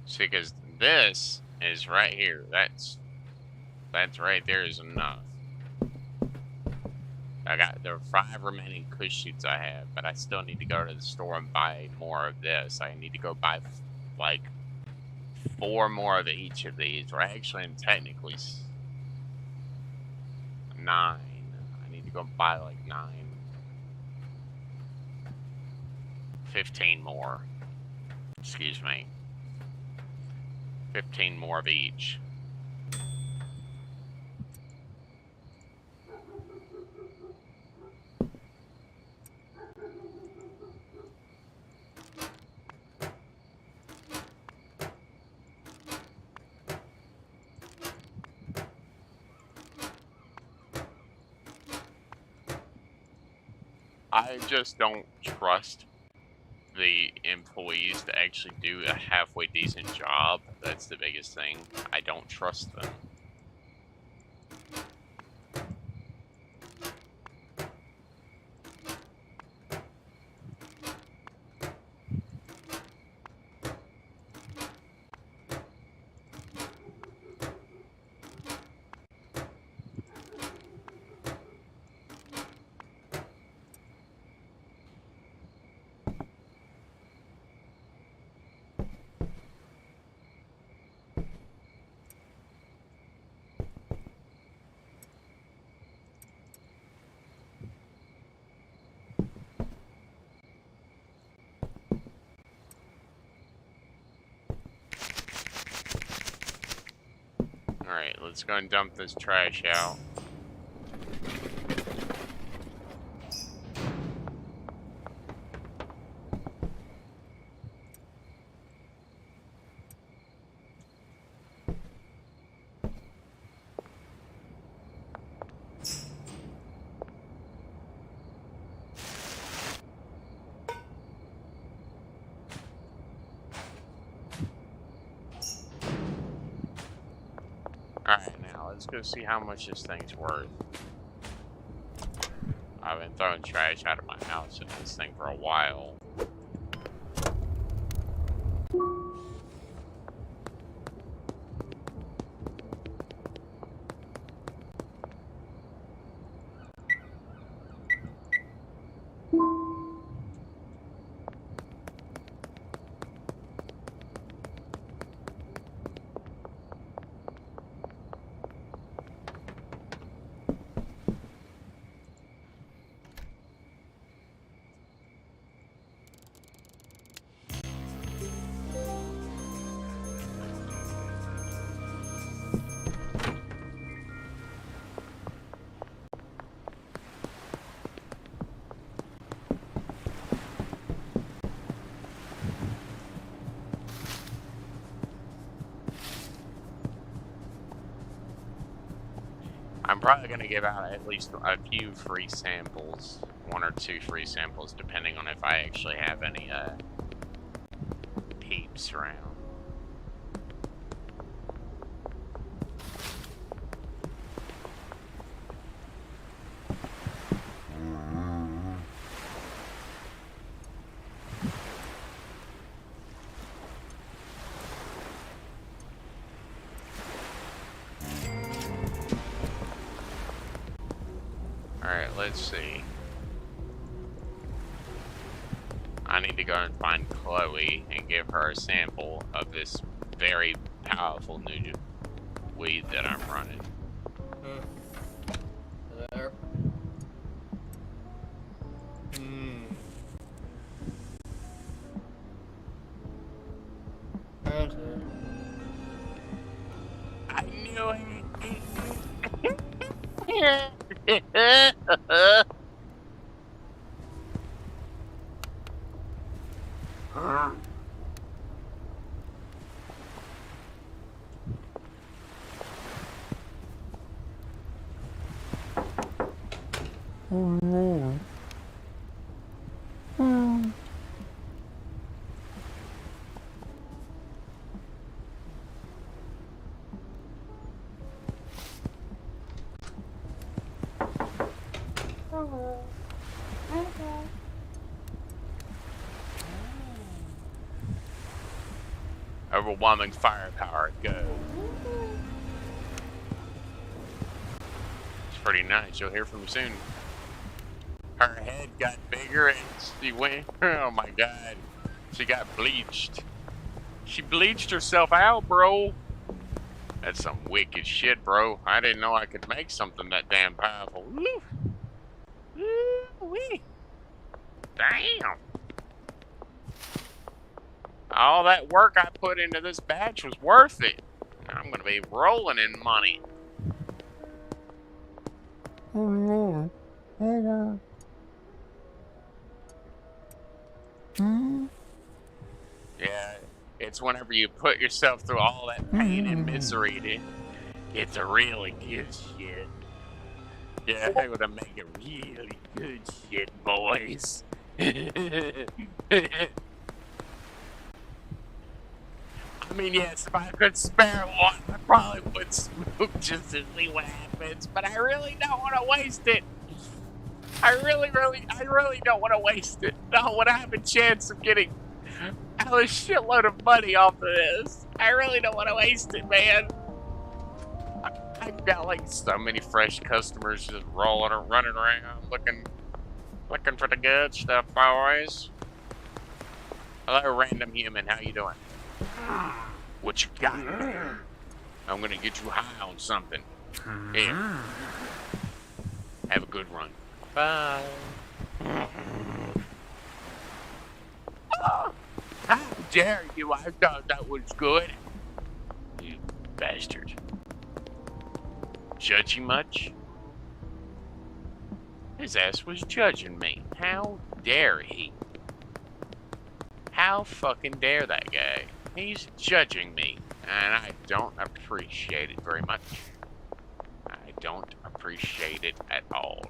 See, because this is right here. That's right there is enough. There are 5 remaining kush shoots I have, but I still need to go to the store and buy more of this. I need to go buy like 4 more of each of these, or actually I'm technically 9. I need to go buy like 9. 15 more. Excuse me. 15 more of each. I just don't trust the employees to actually do a halfway decent job. That's the biggest thing. I don't trust them. Alright, let's go and dump this trash out. Alright, now let's go see how much this thing's worth. I've been throwing trash out of my house in this thing for a while. I'm probably going to give out at least a few free samples, 1 or 2 free samples, depending on if I actually have any peeps around. Alright, let's see. I need to go and find Chloe and give her a sample of this very powerful new weed that I'm running. There. Okay. I knew it! Oh no. Overwhelming firepower, go. It's pretty nice, you'll hear from me soon. Her head got bigger and she went, oh my god, she got bleached. She bleached herself out, bro. That's some wicked shit, bro. I didn't know I could make something that damn powerful. Woo! Woo-wee. Damn. All that work I put into this batch was worth it. I'm gonna be rolling in money. Oh no. Hello. Yeah, it's whenever you put yourself through all that pain and misery, it's a really good shit. Yeah, I'm gonna make it really good shit, boys. I mean, yes, if I could spare one, I probably would smoke just to see what happens, but I really don't want to waste it. I really don't want to waste it. No, when I have a chance of getting a shitload of money off of this, I really don't want to waste it, man. I've got like so many fresh customers just running around looking for the good stuff, boys. Hello, random human. How you doing? What you got? I'm gonna get you high on something. Here. Have a good run. Bye. Oh, how dare you? I thought that was good. You bastard. Judging much? His ass was judging me. How dare he? How fucking dare that guy? He's judging me, and I don't appreciate it very much. I don't appreciate it at all.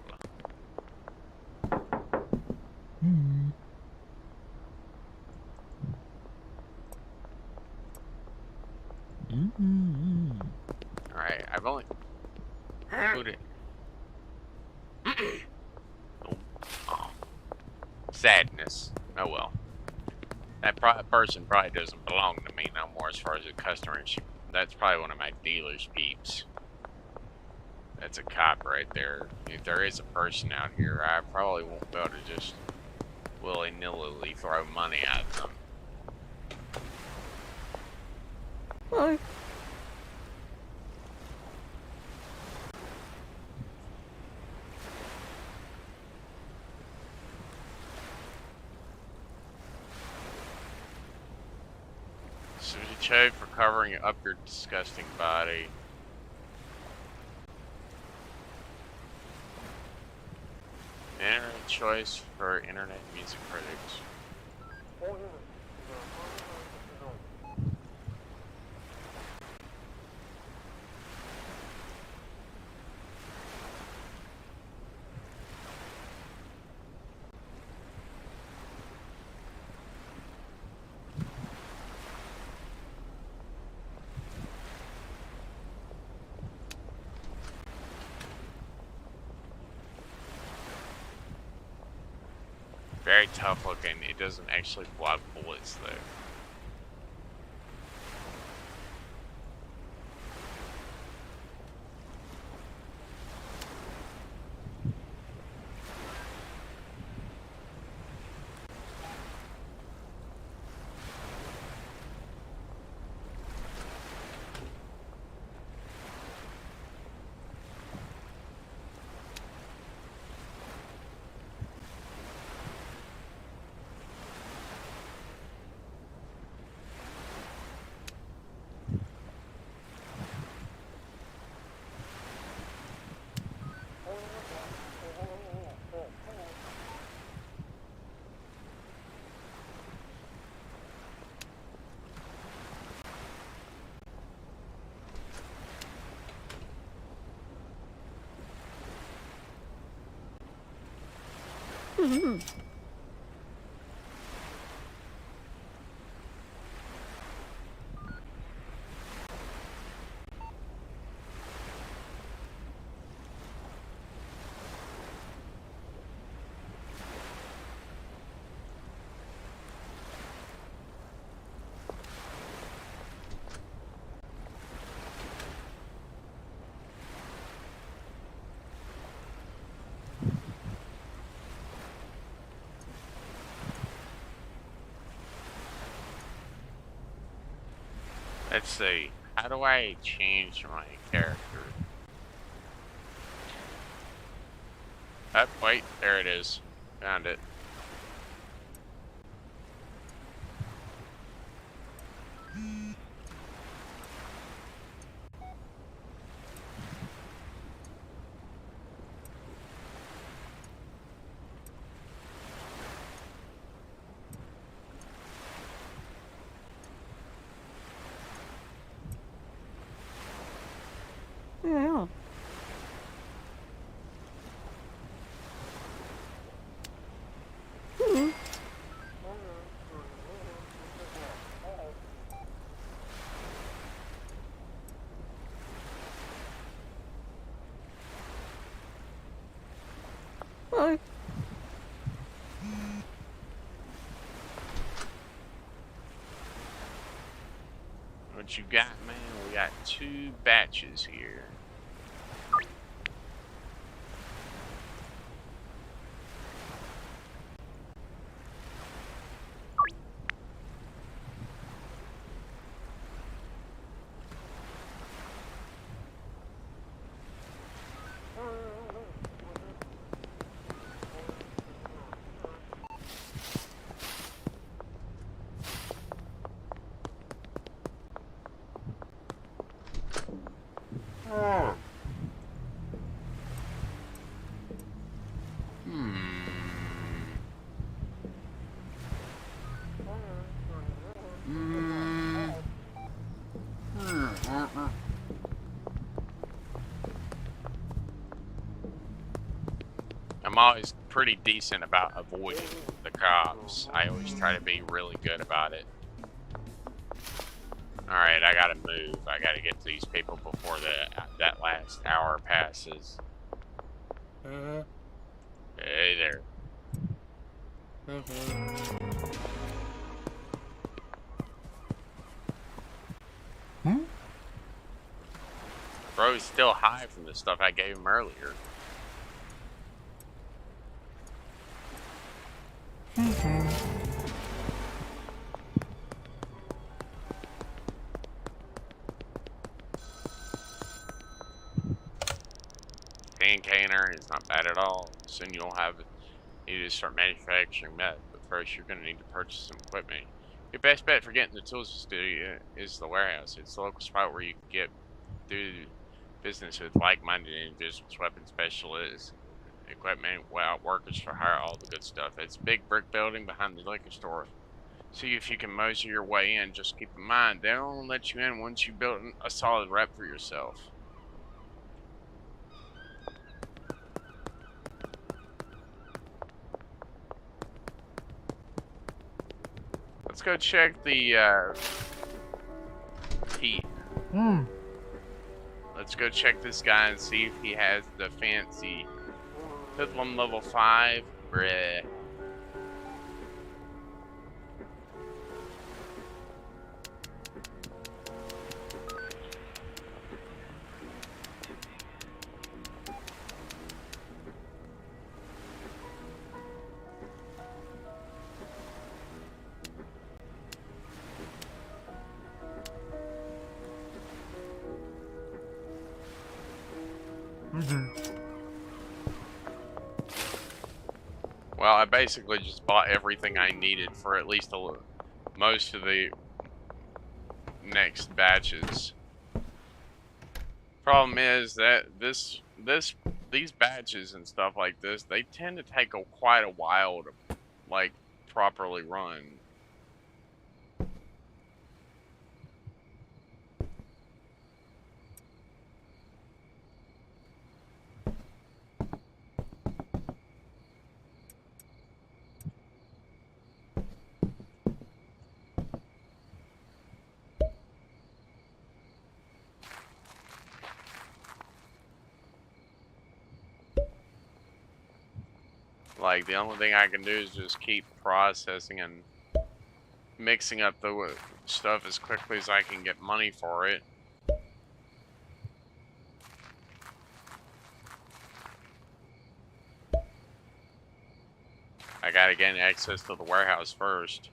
Alright, I've only put it. Oh. Sadness. Oh well. That person probably doesn't belong to me no more as far as a customer. That's probably one of my dealer's peeps. That's a cop right there. If there is a person out here, I probably won't be able to just willy-nilly throw money at them. Hi. So you chose for covering up your disgusting body. Internet choice for internet music critics. Very tough looking. It doesn't actually block bullets though. Let's see. How do I change my character? Oh, wait. There it is. Found it. Yeah. What you got, man? We got 2 batches here. I'm always pretty decent about avoiding the cops. I always try to be really good about it. Alright, I gotta move. I gotta get to these people before that last hour passes. Hey there. Bro's still high from the stuff I gave him earlier. Canner is not bad at all. Soon you'll have it. You just start manufacturing meth, but first you're going to need to purchase some equipment. Your best bet for getting the tools studio is the warehouse. It's the local spot where you can do business with like-minded individuals, weapon specialists, equipment, workers for hire, all the good stuff. It's a big brick building behind the liquor store. See if you can mosey your way in. Just keep in mind, they don't let you in once you build a solid rep for yourself. Let's go check the heat. Let's go check this guy and see if he has the fancy Hoodlum level 5. Bruh. Well, I basically just bought everything I needed for at least most of the next batches. Problem is that these batches and stuff like this, they tend to take quite a while to like properly run. Like, the only thing I can do is just keep processing and mixing up the stuff as quickly as I can get money for it. I gotta gain access to the warehouse first.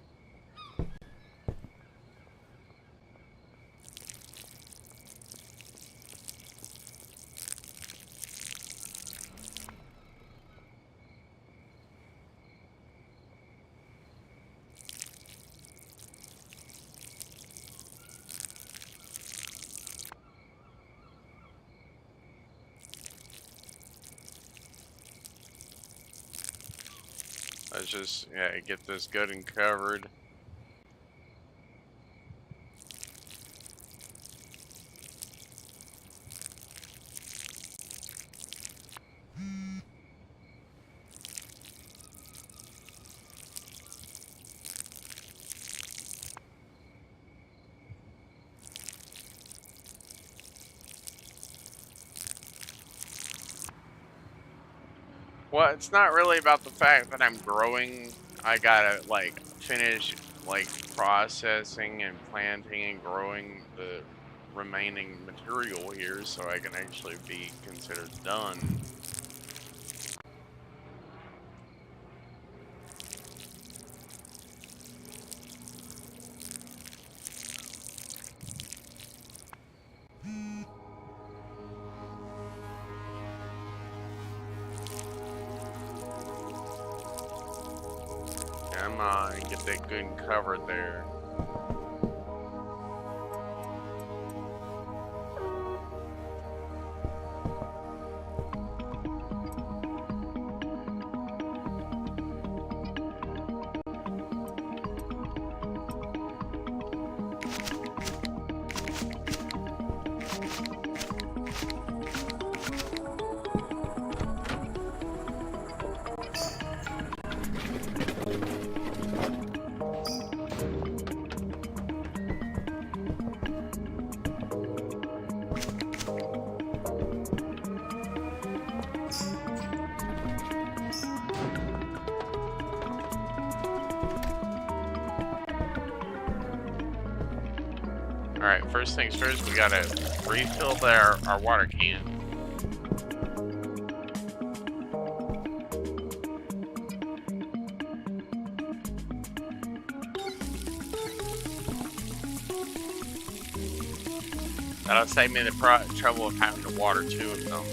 Let's just get this good and covered. Well, it's not really about the fact that I'm growing. I gotta, like, finish like processing and planting and growing the remaining material here so I can actually be considered done. Come on, get that good and covered there. Alright, first things first, we gotta refill our water can. That'll save me the trouble of having to water two of them.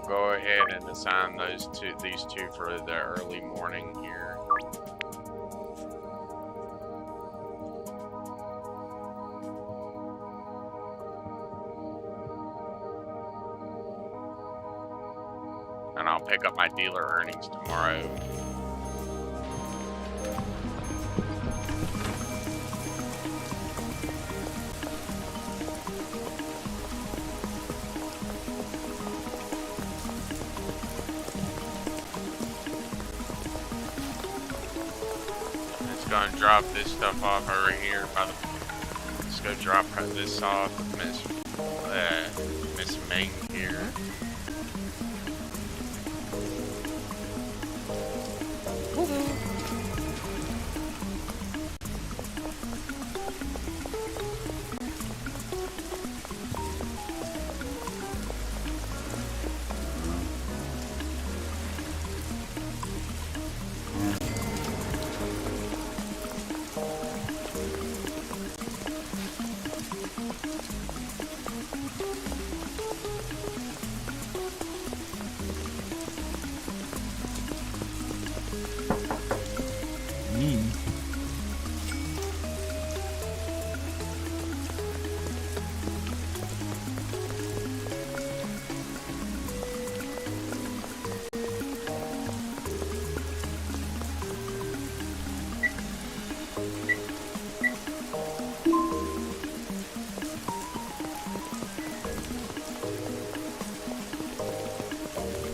Go ahead and assign these two for the early morning here. And I'll pick up my dealer earnings tomorrow. Gonna drop this stuff off over here by the. Let's go drop this off, Miss Ming here.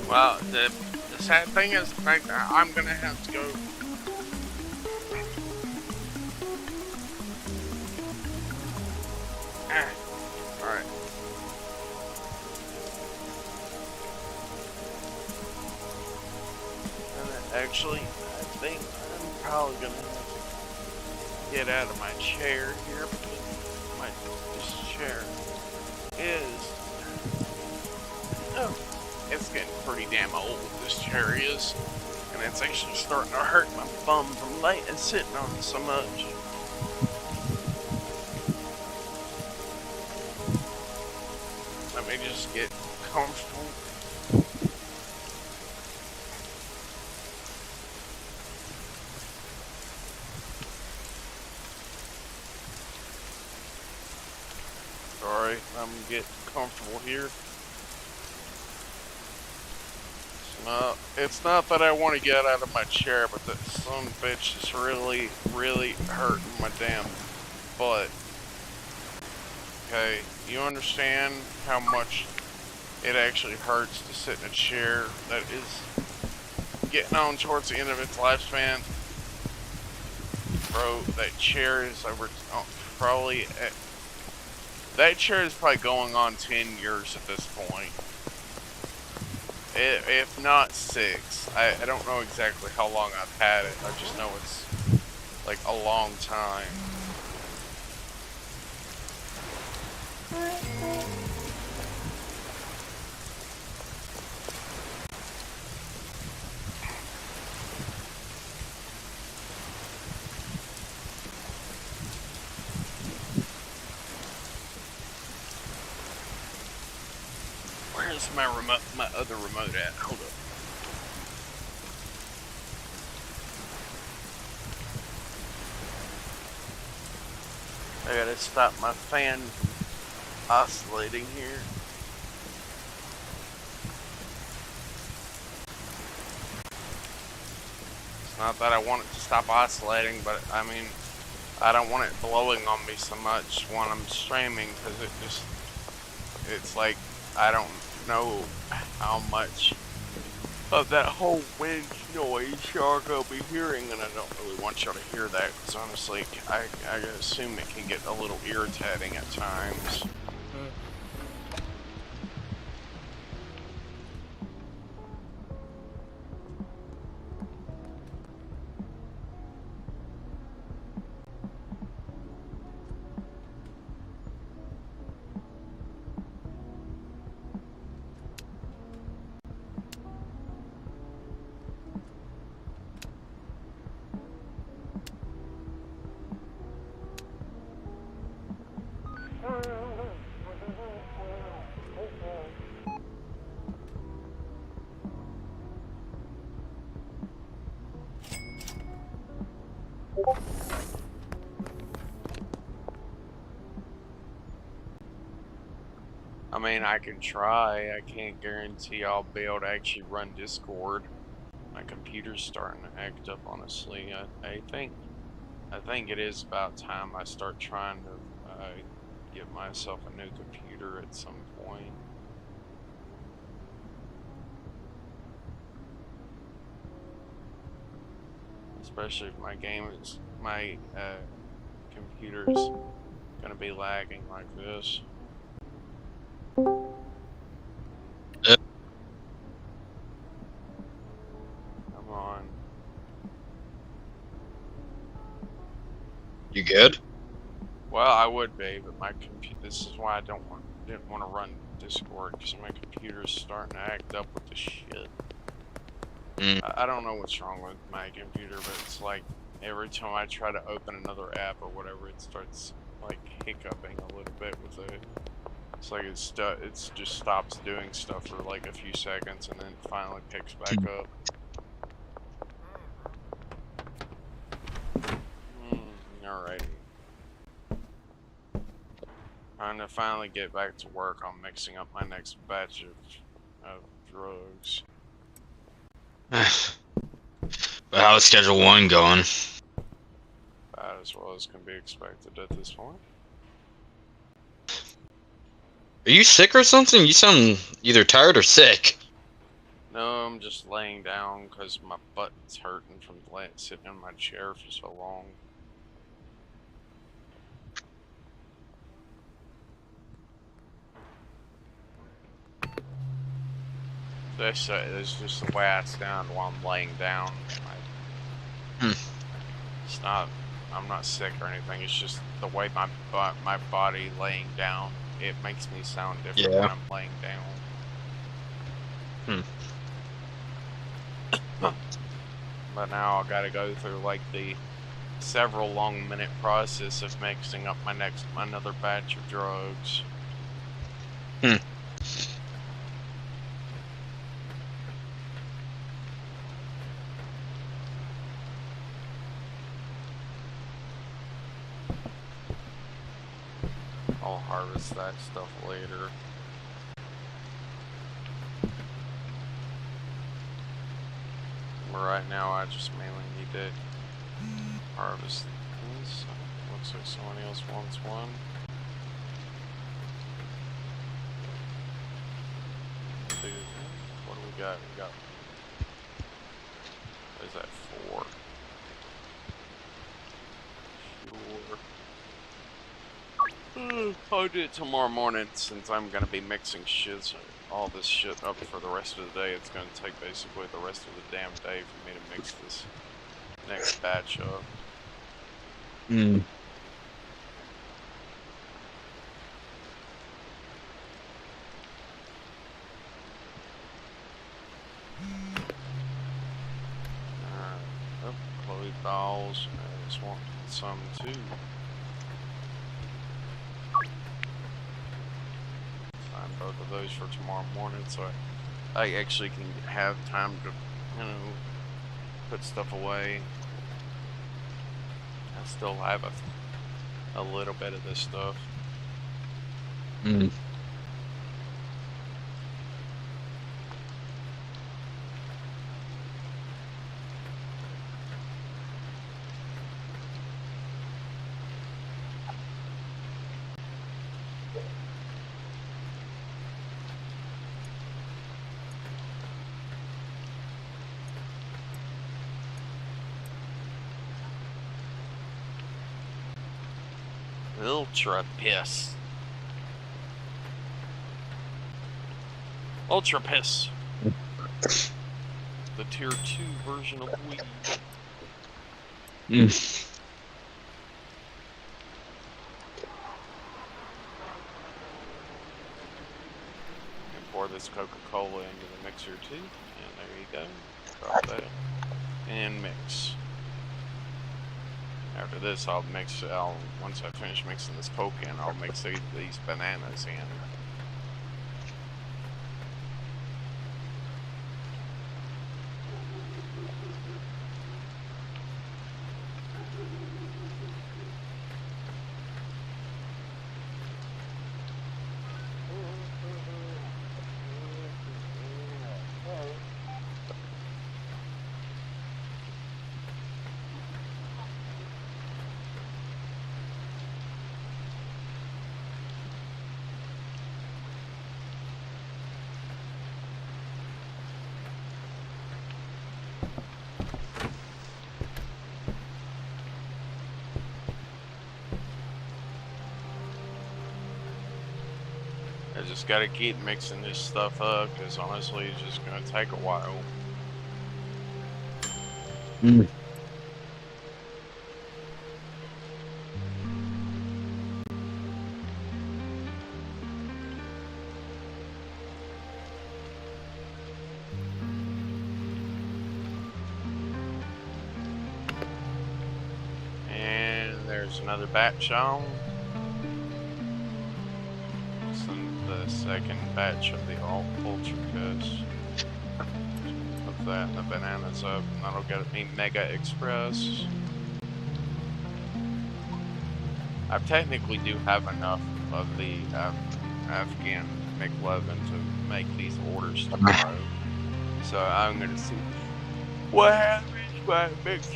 Well, the sad thing is the fact that I'm gonna have to go. Alright. Actually, I think I'm probably gonna have to get out of my chair here because this chair is. Oh. It's getting pretty damn old, this chair is, and it's actually starting to hurt my bum from sitting on it so much. Let me just get comfortable. comfortable here. It's not that I want to get out of my chair, but that son of a bitch is really, really hurting my damn butt. Okay, you understand how much it actually hurts to sit in a chair that is getting on towards the end of its lifespan? Bro, that chair is that chair is probably going on 10 years at this point. If not 6. I don't know exactly how long I've had it. I just know it's like a long time. Where's my remote, my other remote at? Hold up. I gotta stop my fan from oscillating here. It's not that I want it to stop oscillating, but I mean, I don't want it blowing on me so much when I'm streaming, because it's like, I don't know how much of that whole wind noise y'all gonna be hearing, and I don't really want y'all to hear that, because honestly, I assume it can get a little irritating at times. I mean, I can try. I can't guarantee I'll be able to actually run Discord. My computer's starting to act up, honestly. I think it is about time I start trying to get myself a new computer at some point. Especially if my computer's gonna be lagging like this. Come on. You good? Well, I would be, but my computer. This is why I didn't want to run Discord, because my computer's starting to act up with the shit. I don't know what's wrong with my computer, but it's like every time I try to open another app or whatever, it starts like hiccuping a little bit with it. It's like it just stops doing stuff for like a few seconds and then finally picks back up. Alrighty. Trying to finally get back to work on mixing up my next batch of drugs. But how's Schedule 1 going? About as well as can be expected at this point. Are you sick or something? You sound either tired or sick. No, I'm just laying down because my butt's hurting from sitting in my chair for so long. This is just the way I sound while I'm laying down. It's not. I'm not sick or anything. It's just the way my body laying down. It makes me sound different when I'm laying down. But now I gotta go through like the several long minute process of mixing up another batch of drugs. I'll harvest that stuff later. But right now, I just mainly need to harvest this. Looks like somebody else wants one. Dude, what do we got? We got. What is that for? Sure. I'll do it tomorrow morning since I'm gonna be mixing all this shit up for the rest of the day. It's gonna take basically the rest of the damn day for me to mix this next batch up. Hmm. Oh, Chloe Bowles. I just want some too. Find both of those for tomorrow morning so I actually can have time to, you know, put stuff away. I still have a little bit of this stuff. Hmm. Ultra piss. Ultra piss. The tier 2 version of weed. Hmm. And pour this Coca-Cola into the mixer too. And there you go. Drop that. And mix. After this, once I finish mixing this Coke in, I'll mix these bananas in. I just gotta keep mixing this stuff up, because honestly, it's just gonna take a while. Hmm. And there's another batch on. The second batch of the ultra piss. Put that and the bananas up, and that'll get me Mega Express. I technically do have enough of the Afghan McLovin to make these orders tomorrow. So I'm gonna see what happens when I mix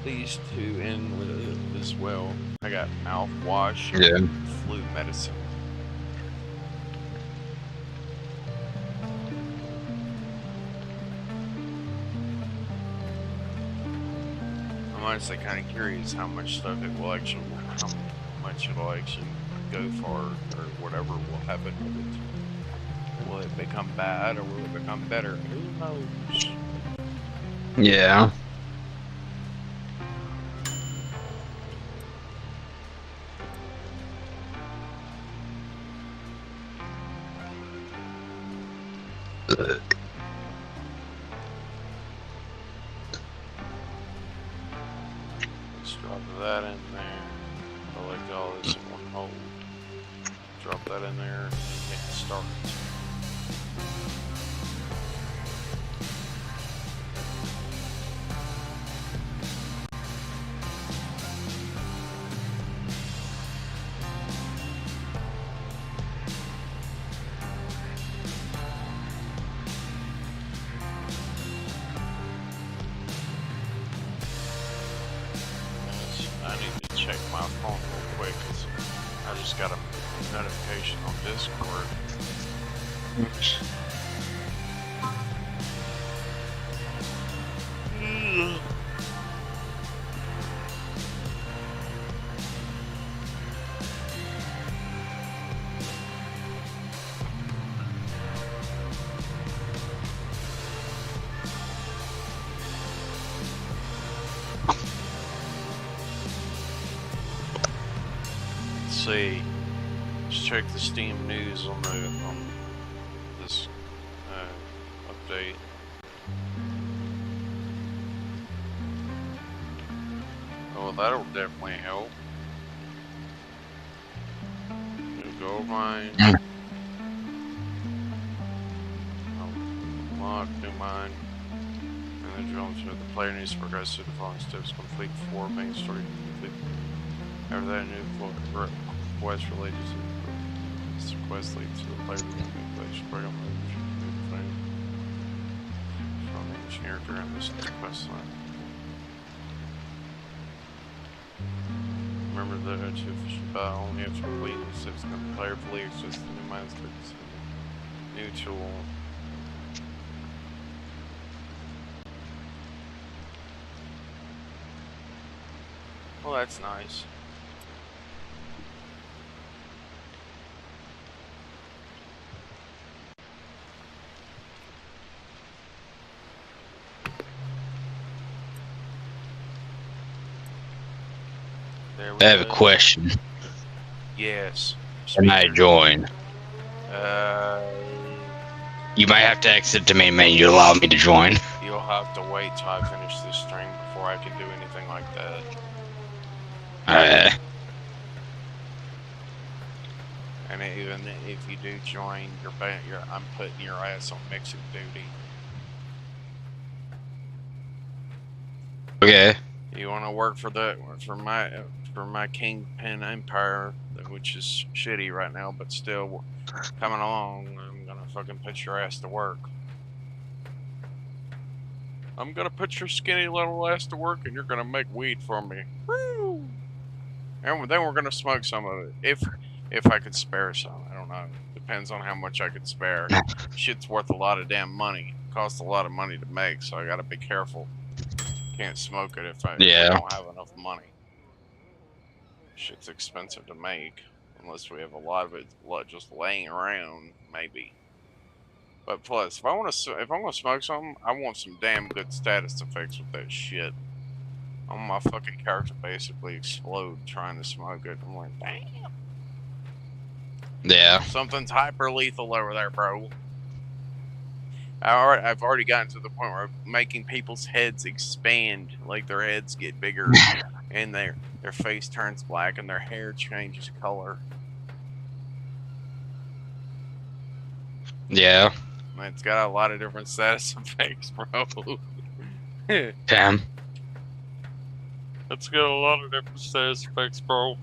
these two in with it as well. I got mouthwash and flu medicine. I'm honestly kind of curious how much stuff it will actually, how much it'll actually go for, or whatever will happen with it. Will it become bad, or will it become better? Who knows? Yeah. Let's drop that in there. Collect all this in one hole. Drop that in there and hit start. just got a notification on Discord. Let's see. Let's check the Steam news on this update. Oh, that'll definitely help. New gold mine. Unlock new mine. And the drums where the player needs to progress through the following steps. Complete 4 main story. Complete. After that, a new quest related to this quest leads to the player to new place. Spread on the from the engineer during this quest line. Remember the to official battle only have to complete the steps. The player fully exists in new mines. New tool. Well, that's nice. I have a question. Yes. Can I join? You might have to exit the main menu to allow me to join. You'll have to wait till I finish this stream before I can do anything like that. Alright. And even if you do join, I'm putting your ass on mixing duty. Okay. You want to work for my Kingpin Empire, which is shitty right now, but still coming along. I'm gonna fucking put your ass to work. I'm gonna put your skinny little ass to work, and you're gonna make weed for me. Woo! And then we're gonna smoke some of it, if I could spare some. I don't know. Depends on how much I could spare. Shit's worth a lot of damn money. Costs a lot of money to make, so I gotta be careful. Can't smoke it if I don't have enough money. Shit's expensive to make, unless we have a lot of it just laying around, maybe. But plus, if I'm gonna smoke something, I want some damn good status effects with that shit. I want my fucking character basically explode trying to smoke it. I'm like, damn. Yeah. Something's hyper lethal over there, bro. I've already gotten to the point where I'm making people's heads expand, like their heads get bigger, and their face turns black, and their hair changes color. Yeah. It's got a lot of different status effects, bro. Damn. It's got a lot of different status effects, bro.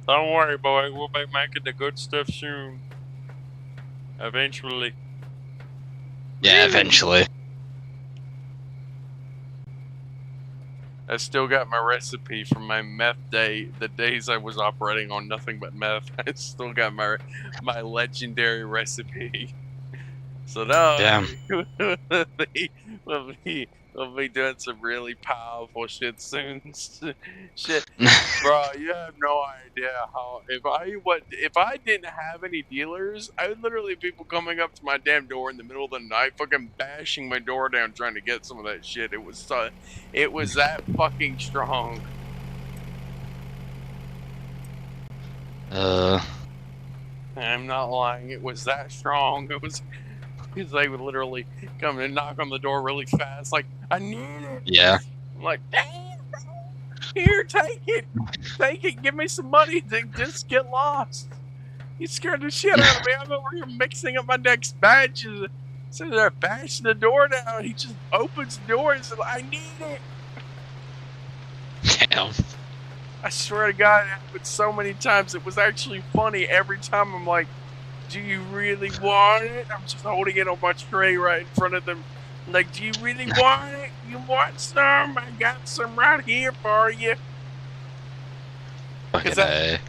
Don't worry, boy. We'll be making the good stuff soon. Eventually. Yeah, eventually. I still got my recipe from my meth day. The days I was operating on nothing but meth. I still got my legendary recipe. So now we'll be doing some really powerful shit soon. Shit, bro, you have no idea how. If I didn't have any dealers, I would literally have people coming up to my damn door in the middle of the night, fucking bashing my door down, trying to get some of that shit. It was that fucking strong. I'm not lying. It was that strong. It was. Because they would literally come and knock on the door really fast, like, I need it. Yeah. I'm like, damn, bro. Here, take it. Take it. Give me some money to just get lost. You scared the shit out of me. I'm over here mixing up my next batch. So they're bashing the door down. He just opens the door and says, I need it. Damn. I swear to God, it happened so many times. It was actually funny every time. I'm like, do you really want it? I'm just holding it on my tray right in front of them. Like, do you really want it? You want some? I got some right here for you. Fucking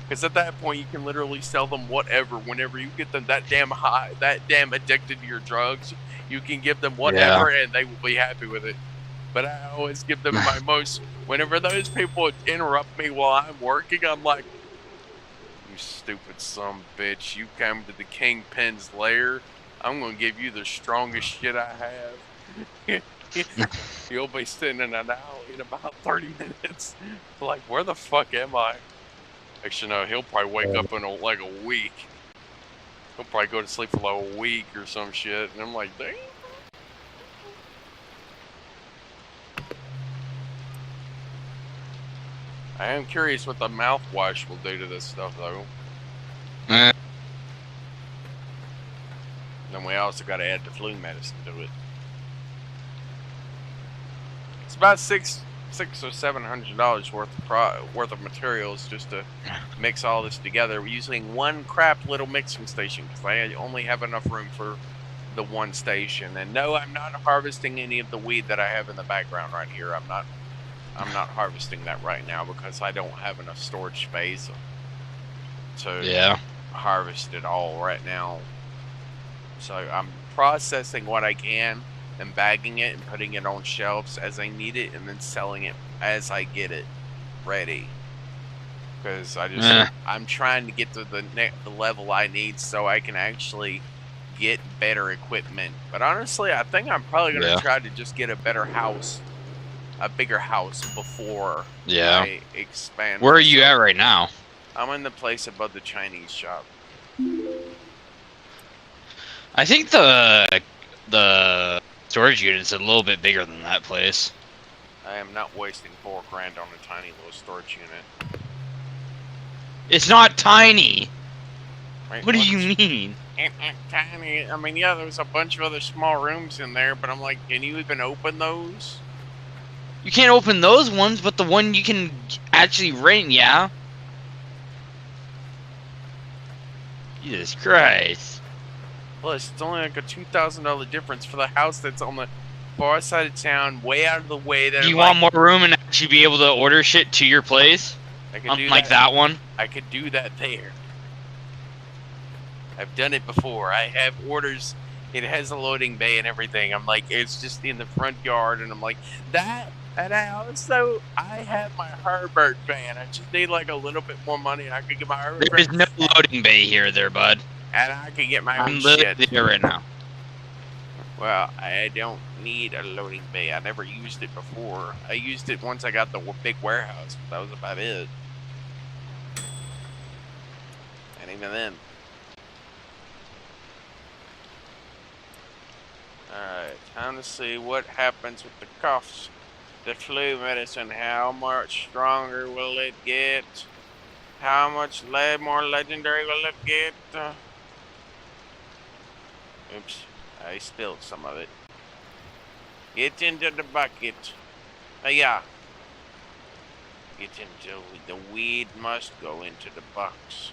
Because at that point, you can literally sell them whatever. Whenever you get them that damn high, that damn addicted to your drugs, you can give them whatever, and they will be happy with it. But I always give them my most. Whenever those people interrupt me while I'm working, I'm like, "You stupid son of a bitch! You come to the Kingpin's lair. I'm gonna give you the strongest shit I have." You'll be sitting in an alley in about 30 minutes. Like, where the fuck am I? Actually, no, he'll probably wake up in like a week. He'll probably go to sleep for like a week or some shit. And I'm like, dang. I am curious what the mouthwash will do to this stuff, though. Then we also got to add the flu medicine to it. It's about $600 or $700 worth of materials just to mix all this together. We're using one crap little mixing station because I only have enough room for the one station. And no, I'm not harvesting any of the weed that I have in the background right here. I'm not harvesting that right now because I don't have enough storage space to harvest it all right now. So I'm processing what I can and bagging it and putting it on shelves as I need it, and then selling it as I get it ready. Because I'm trying to get to the level I need so I can actually get better equipment. But honestly, I think I'm probably gonna try to just get a better house, a bigger house before I expand. Where are you at right now? I'm in the place above the Chinese shop. I think the storage unit's a little bit bigger than that place. I am not wasting $4 grand on a tiny little storage unit. It's not tiny. Right, what do you mean? Tiny. I mean, yeah, there's a bunch of other small rooms in there, but I'm like, can you even open those? You can't open those ones, but the one you can actually rent, yeah. Jesus Christ. Plus, it's only like a $2,000 difference for the house that's on the far side of town, way out of the way. That do you want more room and actually be able to order shit to your place? I could do like that one? I could do that there. I've done it before. I have orders. It has a loading bay and everything. I'm like, it's just in the front yard, and I'm like, that. And I also, I have my Herbert van. I just need like a little bit more money, and I could get my Herbert. There is no loading bay here, there, bud. And I could get my own I'm shit. here right now. Well, I don't need a loading bay. I never used it before. I used it once I got the big warehouse. But that was about it. And even then. Alright, time to see what happens with the coughs. The flu medicine, how much stronger will it get? How much more legendary will it get? Oops, I spilled some of it. Get into the bucket. Yeah. Get into the weed must go into the box.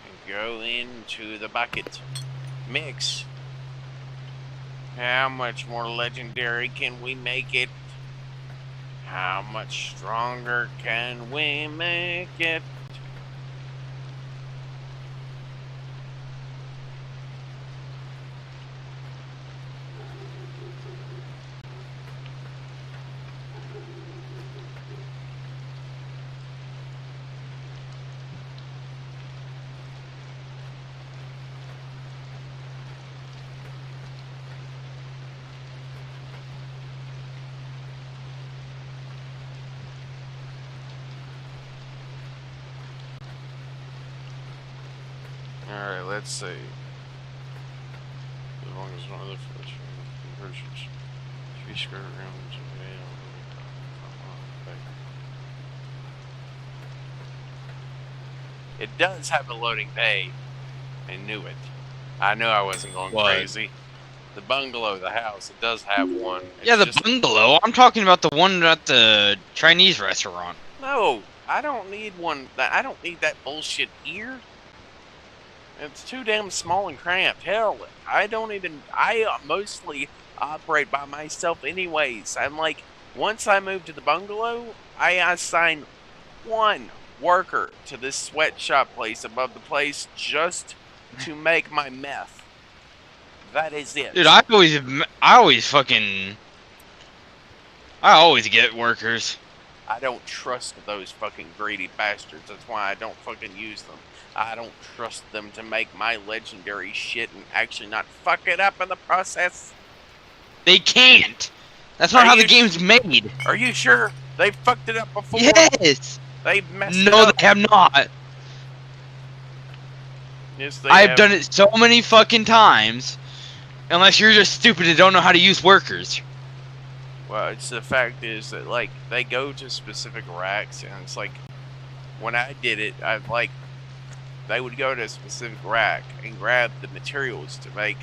And go into the bucket. Mix. How much more legendary can we make it? How much stronger can we make it? Alright, let's see. As long as one of the first conversions. If you screw around to it does have a loading bay. I knew it. I knew I wasn't going crazy. The bungalow, the house, it does have one. Yeah, the bungalow. I'm talking about the one at the Chinese restaurant. No, I don't need one. I don't need that bullshit here. It's too damn small and cramped. Hell, I don't even. I mostly operate by myself anyways. I'm like, once I moved to the bungalow, I assigned one worker to this sweatshop place above the place just to make my meth. That is it. Dude, I always get workers. I don't trust those fucking greedy bastards. That's why I don't fucking use them. I don't trust them to make my legendary shit and actually not fuck it up in the process. They can't. That's not how the game's made. Are you sure? They fucked it up before? Yes. They messed it No, up. they have not. Yes, they I've have. done it so many fucking times. Unless you're just stupid and don't know how to use workers. Well, it's the fact is that, like, they go to specific racks, and it's like, when I did it, they would go to a specific rack and grab the materials to make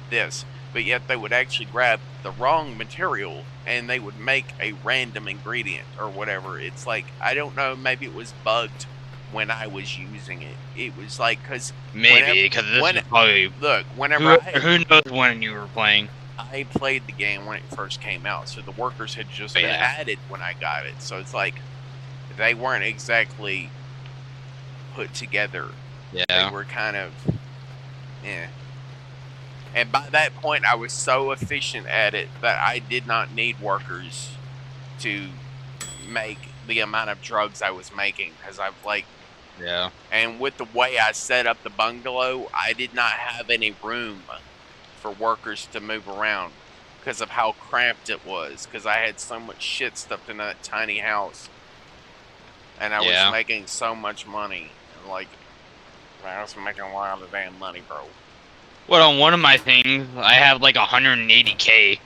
this, but yet they would actually grab the wrong material, and they would make a random ingredient or whatever. It's like, I don't know, maybe it was bugged when I was using it. It was like, because... Maybe, because this is probably... Look, whenever Who knows when you were playing? I played the game when it first came out, so the workers had just been added when I got it. So it's like, they weren't exactly put together. Yeah. They were kind of, And by that point, I was so efficient at it that I did not need workers to make the amount of drugs I was making. Because I've like... Yeah. And with the way I set up the bungalow, I did not have any room for workers to move around because of how cramped it was, because I had so much shit stuffed in that tiny house, and I was making so much money. Like, I was making a lot of damn money, bro. Well, on one of my things, I have like 180k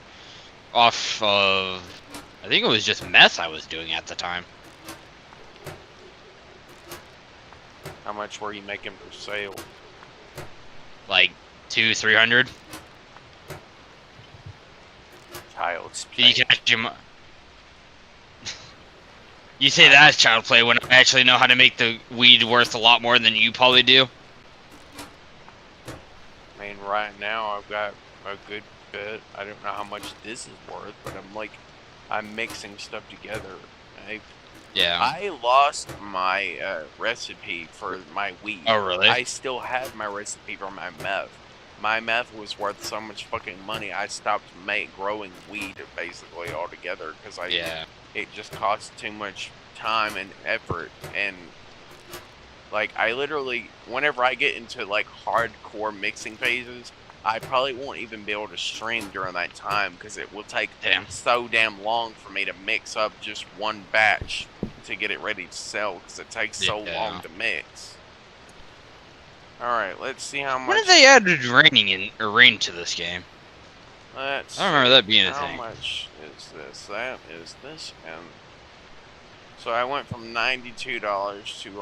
off of, I think it was just meth I was doing at the time. How much were you making per sale? Like 200-300. Child's play. You catch him. You say that's child play when I actually know how to make the weed worth a lot more than you probably do. I mean, right now I've got a good bit. I don't know how much this is worth, but I'm mixing stuff together. I lost my recipe for my weed. Oh, really? I still had my recipe for my meth. My meth was worth so much fucking money, I stopped growing weed basically altogether because it just cost too much time and effort. And like, I literally, whenever I get into like hardcore mixing phases, I probably won't even be able to stream during that time because it will take so damn long for me to mix up just one batch to get it ready to sell because it takes so long to mix. Alright, let's see how much... When did they add rain to this game? I don't remember that being a thing. How much is this? That is this, and... So I went from $92 to $111.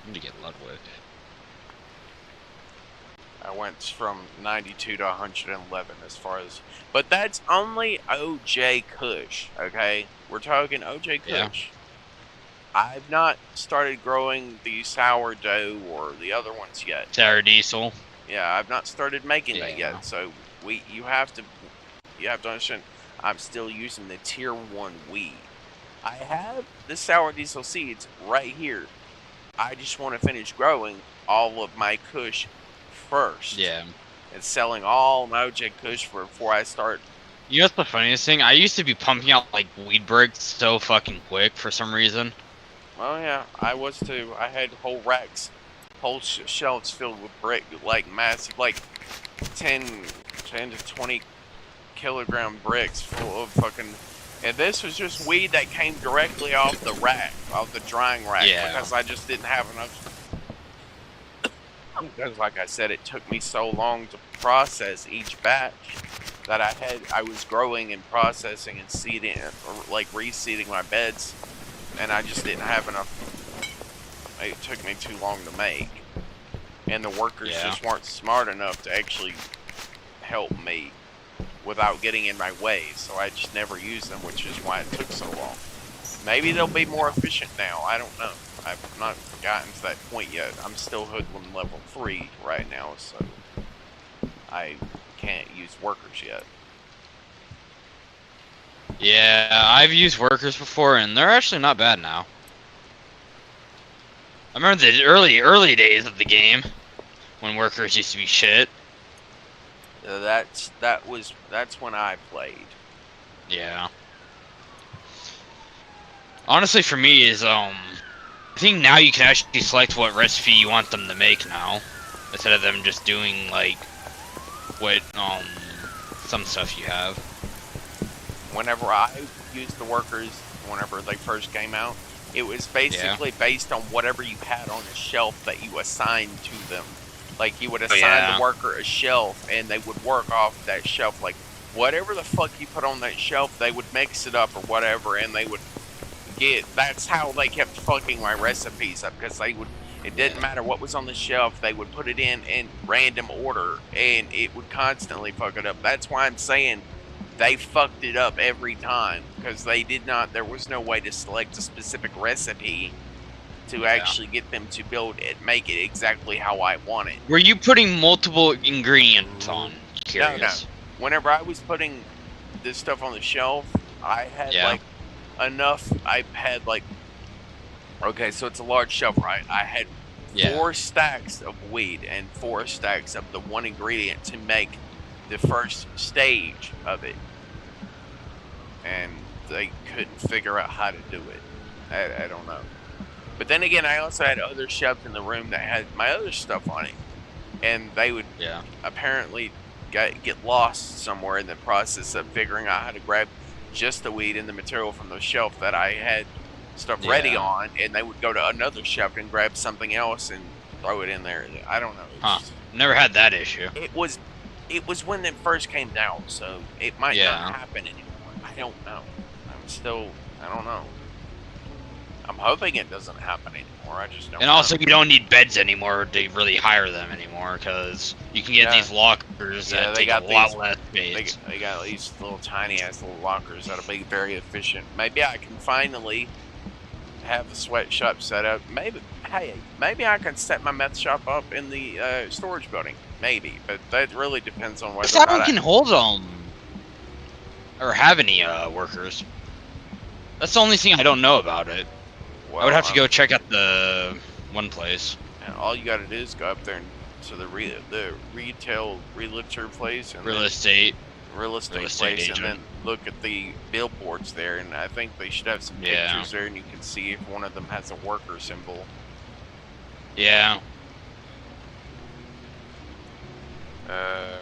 I need to get Ludwig. I went from 92 to 111 as far as... But that's only OJ Kush, okay? We're talking OJ Kush. Yeah. I've not started growing the sourdough or the other ones yet. Sour diesel. Yeah, I've not started making that yet. So you have to understand, I'm still using the tier 1 weed. I have the sour diesel seeds right here. I just want to finish growing all of my Kush first. Yeah. And selling all my OJ Kush before I start. You know what's the funniest thing? I used to be pumping out like weed bricks so fucking quick for some reason. Oh yeah, I was too. I had whole racks, whole shelves filled with brick, like massive, like 10 to 20 kilogram bricks full of fucking... And this was just weed that came directly off the rack, off the drying rack, because I just didn't have enough. Because like I said, it took me so long to process each batch that I was growing and processing and seeding, or like reseeding my beds, and I just didn't have enough. It took me too long to make, and the workers just weren't smart enough to actually help me without getting in my way, so I just never used them, which is why it took so long. Maybe they'll be more efficient now, I don't know. I've not gotten to that point yet. I'm still hoodlum level 3 right now, so I can't use workers yet. Yeah, I've used workers before, and they're actually not bad now. I remember the early days of the game when workers used to be shit. That's when I played. Yeah. Honestly, for me is I think now you can actually select what recipe you want them to make now, instead of them just doing like what some stuff you have. Whenever I used the workers, whenever they first came out, it was basically based on whatever you had on a shelf that you assigned to them. Like, you would assign the worker a shelf, and they would work off that shelf. Like, whatever the fuck you put on that shelf, they would mix it up or whatever, and they would get... That's how they kept fucking my recipes up, because they would... It didn't matter what was on the shelf, they would put it in random order, and it would constantly fuck it up. That's why I'm saying they fucked it up every time, because they did not... There was no way to select a specific recipe to actually get them to build it, make it exactly how I want it. Were you putting multiple ingredients on? Curious. No. Whenever I was putting this stuff on the shelf, I had like enough. I had like, okay, so it's a large shelf, right? I had 4 stacks of wheat and 4 stacks of the one ingredient to make the first stage of it, and they couldn't figure out how to do it. I don't know. But then again, I also had other shelves in the room that had my other stuff on it, and they would apparently get lost somewhere in the process of figuring out how to grab just the wheat and the material from the shelf that I had stuff ready on, and they would go to another shelf and grab something else and throw it in there. I don't know. Never had that issue. It was when it first came down, so it might not happen anymore. I don't know. I don't know. I'm hoping it doesn't happen anymore. I just don't know. And also, you don't need beds anymore to really hire them anymore, because you can get these lockers that take a lot less space. They got these little tiny-ass little lockers that'll be very efficient. Maybe I can finally have the sweatshop set up. Maybe I can set my meth shop up in the storage building. Maybe, but that really depends on whether or not I can hold them or have any workers. That's the only thing I don't know about it. Well, I would have to go check out the one place. And all you gotta do is go up there to the retail realtor place and real estate place, agent. and then look at the billboards there. And I think they should have some pictures there, and you can see if one of them has a worker symbol. Yeah. I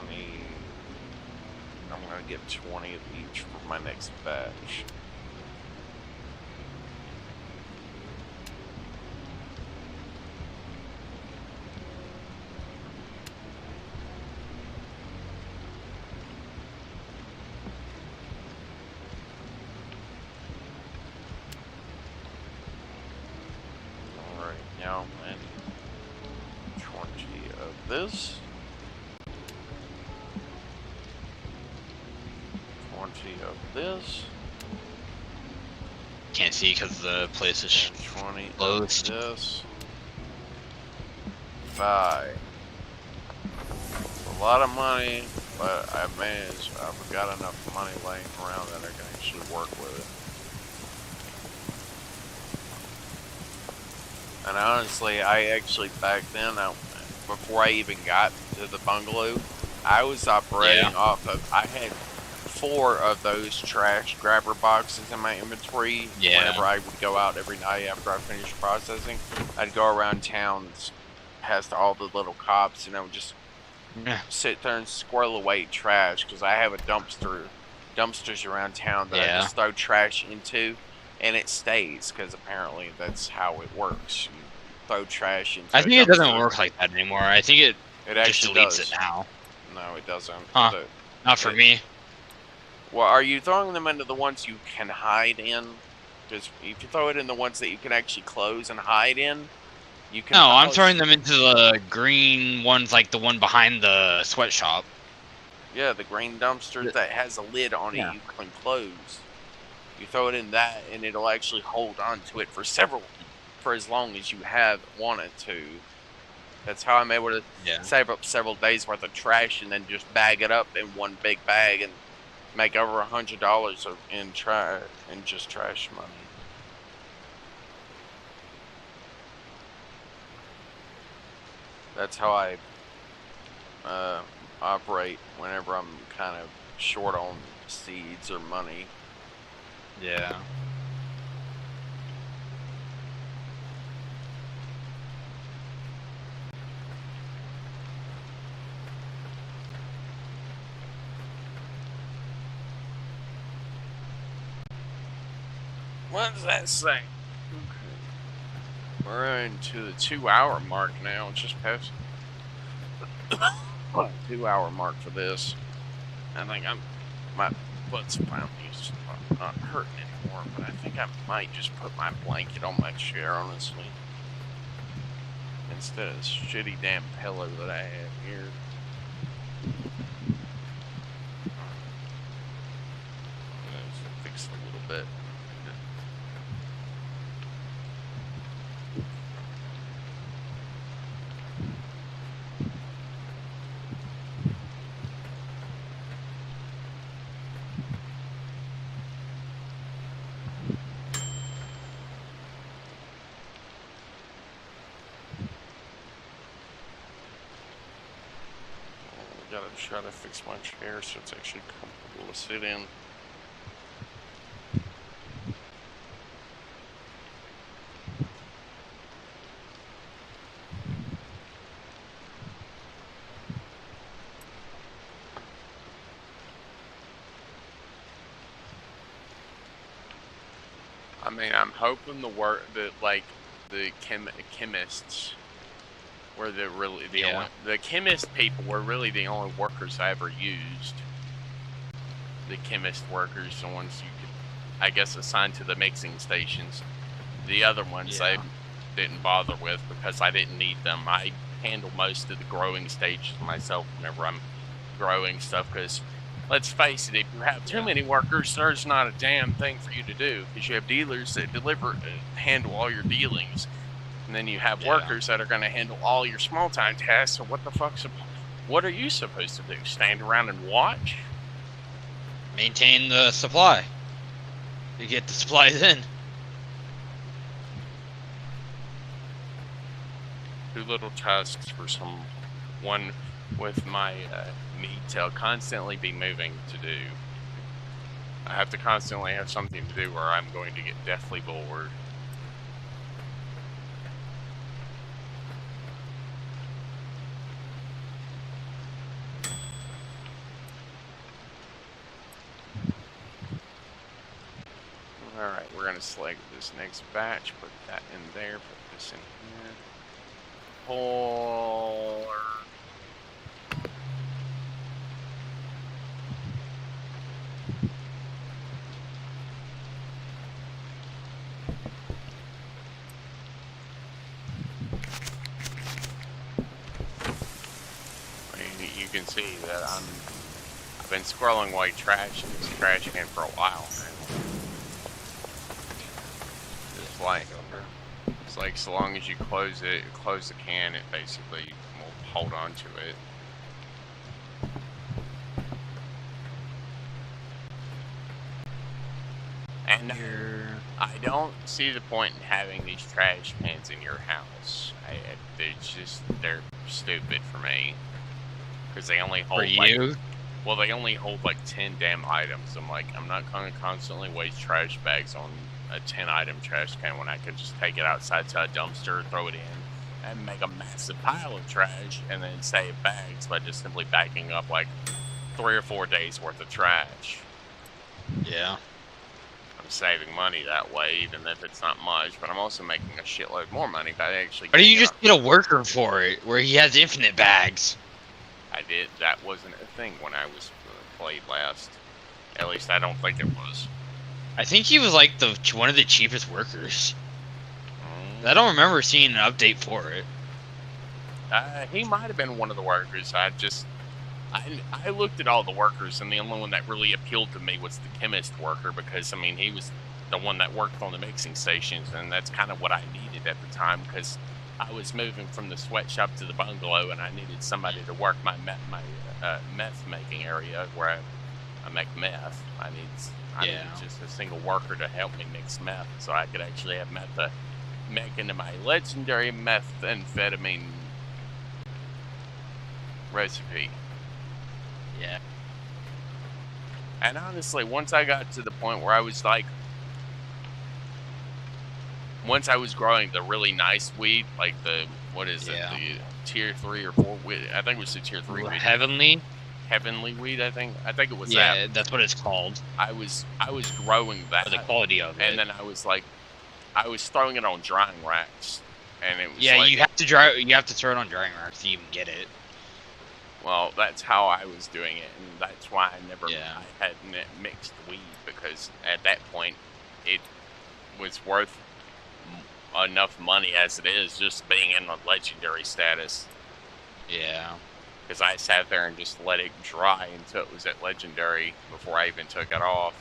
mean, I'm gonna get 20 of each for my next batch. Now, and 20 of this. 20 of this. Can't see because the place is 20 closed. Of this. 5. It's a lot of money, but I've got enough money laying around that I can actually work with it. And honestly, back then, before I even got to the bungalow, I was operating off of, I had 4 of those trash grabber boxes in my inventory. Whenever I would go out every night after I finished processing, I'd go around town past all the little cops, and I would just sit there and squirrel away trash, because I have dumpsters around town that I just throw trash into. And it stays, because apparently that's how it works. You throw trash into I think it doesn't work like that anymore. I think it just deletes it now. No, it doesn't. Huh. Not for me. Well, are you throwing them into the ones you can hide in? Because if you throw it in the ones that you can actually close and hide in, you can... No, I'm throwing them into the green ones, like the one behind the sweatshop. Yeah, the green dumpster that has a lid on it you can close. You throw it in that, and it'll actually hold on to it for several for as long as you have wanted to. That's how I'm able to save up several days worth of trash and then just bag it up in one big bag and make over $100 in just trash money. That's how I operate whenever I'm kind of short on seeds or money. Yeah. What does that say? Okay. We're into the 2-hour mark now. Just past 2-hour mark for this. I think my butt's finally not hurting anymore, but I think I might just put my blanket on my chair, honestly. Instead of this shitty damn pillow that I have here. Fix it a little bit. Gotta try to fix my chair so it's actually comfortable to sit in. I mean, I'm hoping the chemists were the chemist people were really the only workers I ever used. The chemist workers, the ones you could, I guess, assign to the mixing stations. The other ones I didn't bother with because I didn't need them. I handle most of the growing stages myself whenever I'm growing stuff, because let's face it, if you have too many workers, there's not a damn thing for you to do, because you have dealers that handle all your dealings. And then you have workers that are going to handle all your small-time tasks. So what are you supposed to do? Stand around and watch? Maintain the supply. You get the supplies in. Do little tasks for someone with my need to constantly be moving to do. I have to constantly have something to do, or I'm going to get deathly bored. Alright, we're going to select this next batch, put that in there, put this in here. Pour. You can see that I've been squirreling away trash in this trash can for a while now. It's like so long as you close the can, it basically will hold on to it. And I don't see the point in having these trash cans in your house. They're stupid for me. Because they only hold they only hold like 10 damn items. I'm not gonna constantly waste trash bags on a 10-item trash can when I could just take it outside to a dumpster, throw it in, and make a massive pile of trash, and then save bags by just simply backing up like 3 or 4 days worth of trash. Yeah. I'm saving money that way, even if it's not much, but I'm also making a shitload more money by actually. Why do you just get a worker for it, where he has infinite bags? I did. That wasn't a thing when I was played last. At least I don't think it was. I think he was like one of the cheapest workers. I don't remember seeing an update for it. He might have been one of the workers. I looked at all the workers, and the only one that really appealed to me was the chemist worker, because I mean he was the one that worked on the mixing stations, and that's kind of what I needed at the time because I was moving from the sweatshop to the bungalow, and I needed somebody to work my meth making area where I make meth. I needed just a single worker to help me mix meth, so I could actually have meth to make into my legendary methamphetamine recipe. Yeah. And honestly, once I got to the point where I was like, once I was growing the really nice weed, like the, what is it, the tier 3 or 4 weed, I think it was the tier 3 weed. Heavenly Weed, I think it was that. Yeah, that's what it's called. I was growing that. For the quality of it. And then I was throwing it on drying racks, and it was you have to throw it on drying racks to even get it. Well, that's how I was doing it, and that's why I hadn't mixed weed, because at that point it was worth enough money as it is just being in the legendary status. Yeah. Because I sat there and just let it dry until it was at legendary before I even took it off.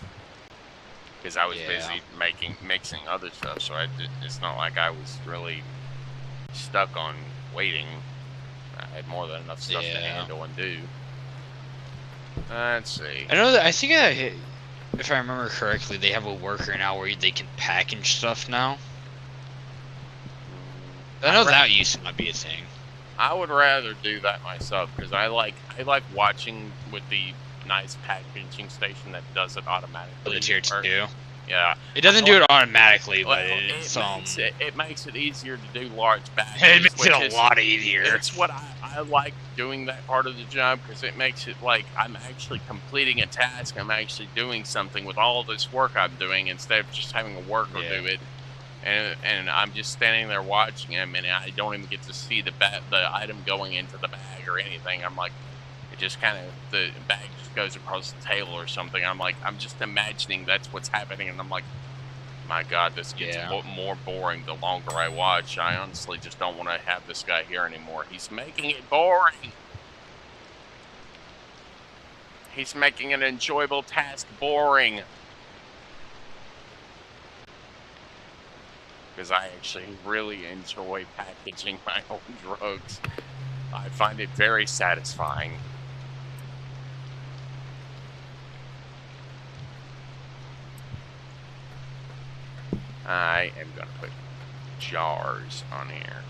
Because I was busy mixing other stuff, so it's not like I was really stuck on waiting. I had more than enough stuff to handle and do. Let's see. I know that, I think if I remember correctly, they have a worker now where they can package stuff now. I know that used to not be a thing. I would rather do that myself because I like watching with the nice packaging station that does it automatically. For the tier 2. Yeah. It doesn't do it automatically, but it makes it easier to do large batches. It makes it a lot easier. It's what I like doing that part of the job because it makes it like I'm actually completing a task. I'm actually doing something with all this work I'm doing instead of just having a worker do it. And I'm just standing there watching him, and I don't even get to see the item going into the bag or anything. I'm like, it just kind of, the bag just goes across the table or something. I'm like, I'm just imagining that's what's happening, and I'm like, my God, this gets more boring the longer I watch. I honestly just don't want to have this guy here anymore. He's making it boring. He's making an enjoyable task boring. Because I actually really enjoy packaging my own drugs. I find it very satisfying. I am going to put jars on here.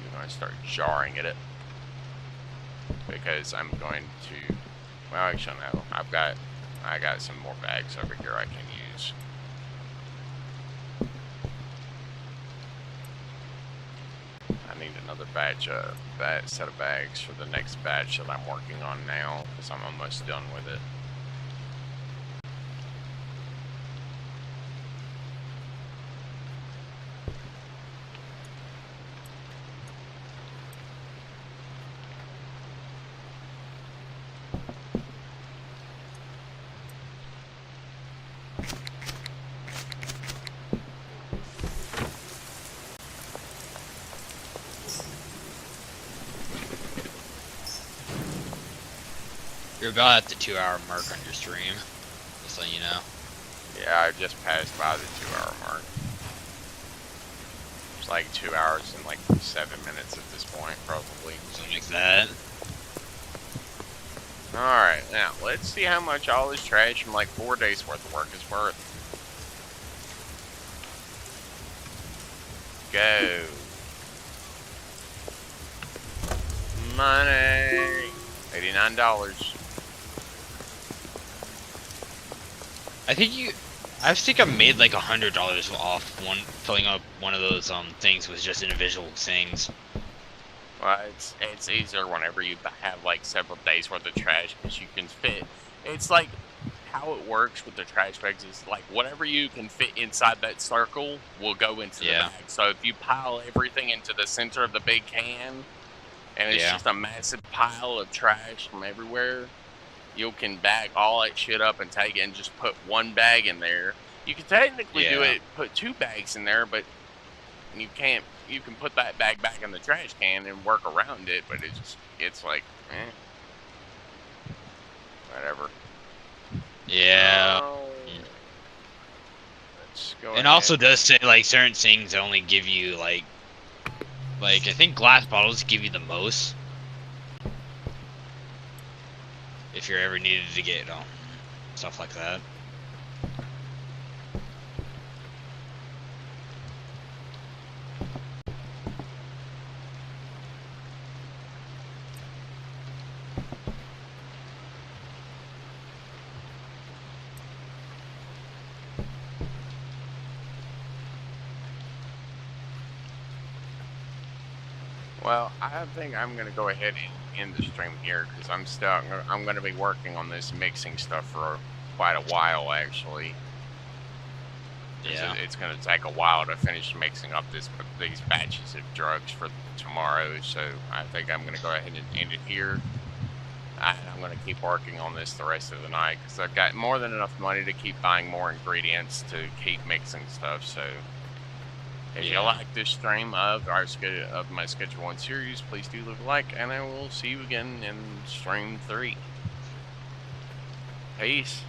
I'm going to start jarring it because I'm going to, well, actually no, I got some more bags over here I can use. I need another batch of that set of bags for the next batch that I'm working on now because I'm almost done with it. You're about at the 2-hour mark on your stream, just so you know. Yeah, I just passed by the 2-hour mark. It's like 2 hours and like 7 minutes at this point, probably. Something like that. Alright, now let's see how much all this trash from like 4 days worth of work is worth. Go. Money. $89. I think I made like $100 off filling up one of those things with just individual things. Well, it's easier whenever you have like several days worth of trash because you can fit. It's like how it works with the trash bags is like whatever you can fit inside that circle will go into the bag. So if you pile everything into the center of the big can, and it's just a massive pile of trash from everywhere, you can bag all that shit up and take it and just put one bag in there. You can technically do it, put 2 bags in there, but you can't. You can put that bag back in the trash can and work around it, but it's like, whatever. Yeah. Let's let's go And ahead. also does say like certain things only give you like I think glass bottles give you the most. If you're ever needed to get stuff like that. Well, I think I'm gonna go ahead and end the stream here because I'm gonna be working on this mixing stuff for quite a while actually. Yeah. It's gonna take a while to finish mixing up these batches of drugs for tomorrow, so I think I'm gonna go ahead and end it here. I'm gonna keep working on this the rest of the night because I've got more than enough money to keep buying more ingredients to keep mixing stuff. So. If you like this stream of my Schedule 1 series, please do leave a like, and I will see you again in stream 3. Peace.